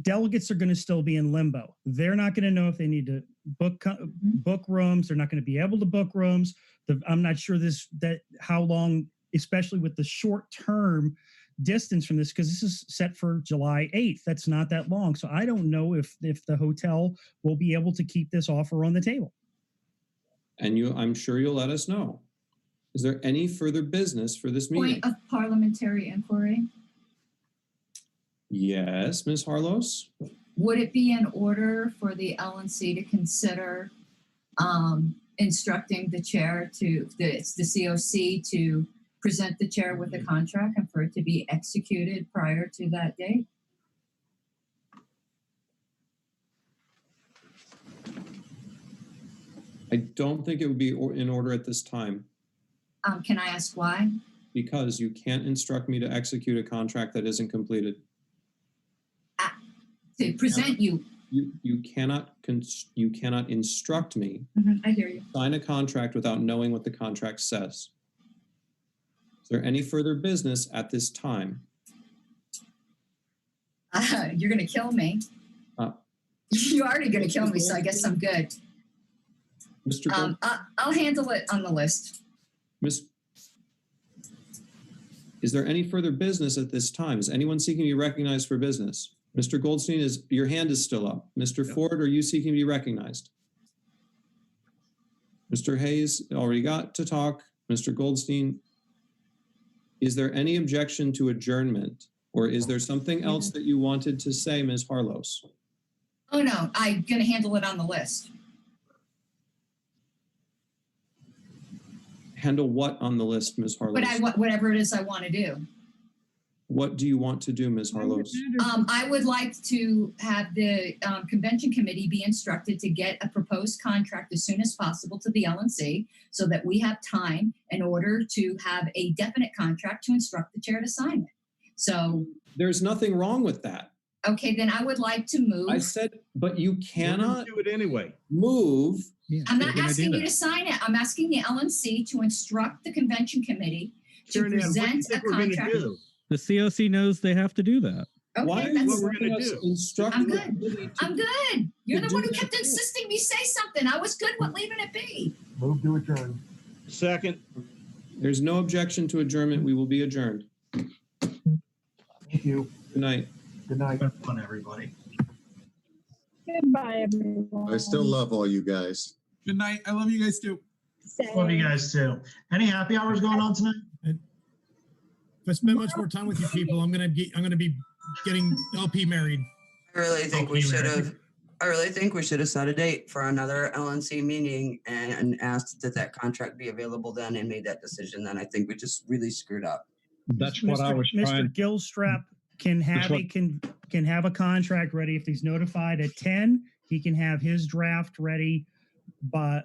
delegates are going to still be in limbo. They're not going to know if they need to book rooms. They're not going to be able to book rooms. I'm not sure how long, especially with the short term distance from this, because this is set for July 8th. That's not that long. So I don't know if the hotel will be able to keep this offer on the table. And I'm sure you'll let us know. Is there any further business for this meeting? Point of parliamentary inquiry. Yes, Ms. Harlos? Would it be in order for the LNC to consider instructing the chair the COC to present the chair with a contract and for it to be executed prior to that date? I don't think it would be in order at this time. Can I ask why? Because you can't instruct me to execute a contract that isn't completed. To present you. You cannot instruct me. I hear you. Sign a contract without knowing what the contract says. Is there any further business at this time? You're going to kill me. You're already going to kill me, so I guess I'm good. Mr. I'll handle it on the list. Is there any further business at this time? Is anyone seeking to be recognized for business? Mr. Goldstein, your hand is still up. Mr. Ford, are you seeking to be recognized? Mr. Hayes already got to talk. Mr. Goldstein, is there any objection to adjournment? Or is there something else that you wanted to say, Ms. Harlos? Oh, no, I'm going to handle it on the list. Handle what on the list, Ms. Harlos? Whatever it is I want to do. What do you want to do, Ms. Harlos? I would like to have the convention committee be instructed to get a proposed contract as soon as possible to the LNC so that we have time in order to have a definite contract to instruct the chair to sign it. So there's nothing wrong with that. Okay, then I would like to move. I said, but you cannot do it anyway. Move. Yeah, I'm not asking you to sign it. I'm asking the LNC to instruct the convention committee to present a contract. The COC knows they have to do that. Okay, Why that's what we're going to do. I'm good. I'm good. You're the one who kept insisting me say something. I was good with leaving it be. Move to adjourn. Second. There's no objection to adjournment. We will be adjourned. Thank you. Good night. Good night. Have fun, everybody. Goodbye, everyone. I still love all you guys. Good night. I love you guys too. Love you guys too. Any happy hours going on tonight? I spend much more time with you people, I'm gonna be getting LP married. I really think we should have. I really think we should have set a date for another LNC meeting and asked that contract be available then and made that decision. Then I think we just really screwed up. That's what I was trying. Mr. Gilstrap can have can have a contract ready if he's notified at 10. He can have his draft ready by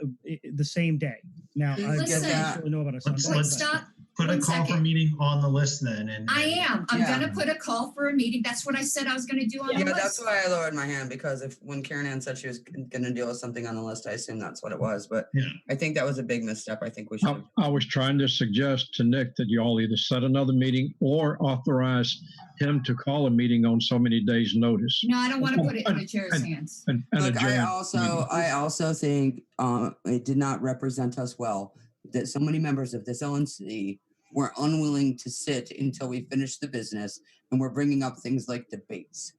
the same day. Now, I don't really know about a Sunday. Let's stop. Put a call for meeting on the list then. And I am. I'm going to put a call for a meeting. That's what I said I was going to do on the list. That's why I lowered my hand, because when Karen Ann said she was going to deal with something on the list, I assumed that's what it was. But I think that was a big misstep. I think we should. I was trying to suggest to Nick that you all either set another meeting or authorize him to call a meeting on so many days' notice. No, I don't want to put it in the chair's hands. Look, I also think it did not represent us well that so many members of this LNC were unwilling to sit until we finished the business, and we're bringing up things like debates.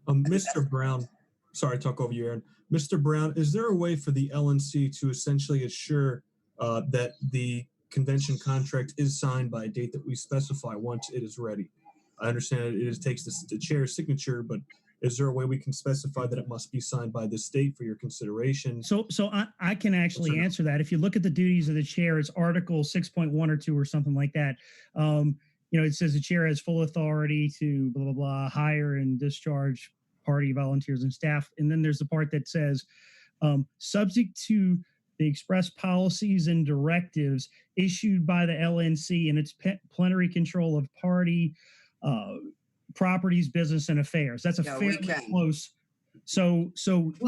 Mr. Brown, sorry, talk over you, Aaron. Mr. Brown, is there a way for the LNC to essentially assure that the convention contract is signed by a date that we specify once it is ready? I understand it takes the chair's signature, but is there a way we can specify that it must be signed by this date for your consideration? So I can actually answer that. If you look at the duties of the chair, it's Article 6.1 or 2 or something like that. It says the chair has full authority to blah, blah, blah, hire and discharge party volunteers and staff. And then there's the part that says, subject to the express policies and directives issued by the LNC and its plenary control of party properties, business, and affairs. That's a fairly close. So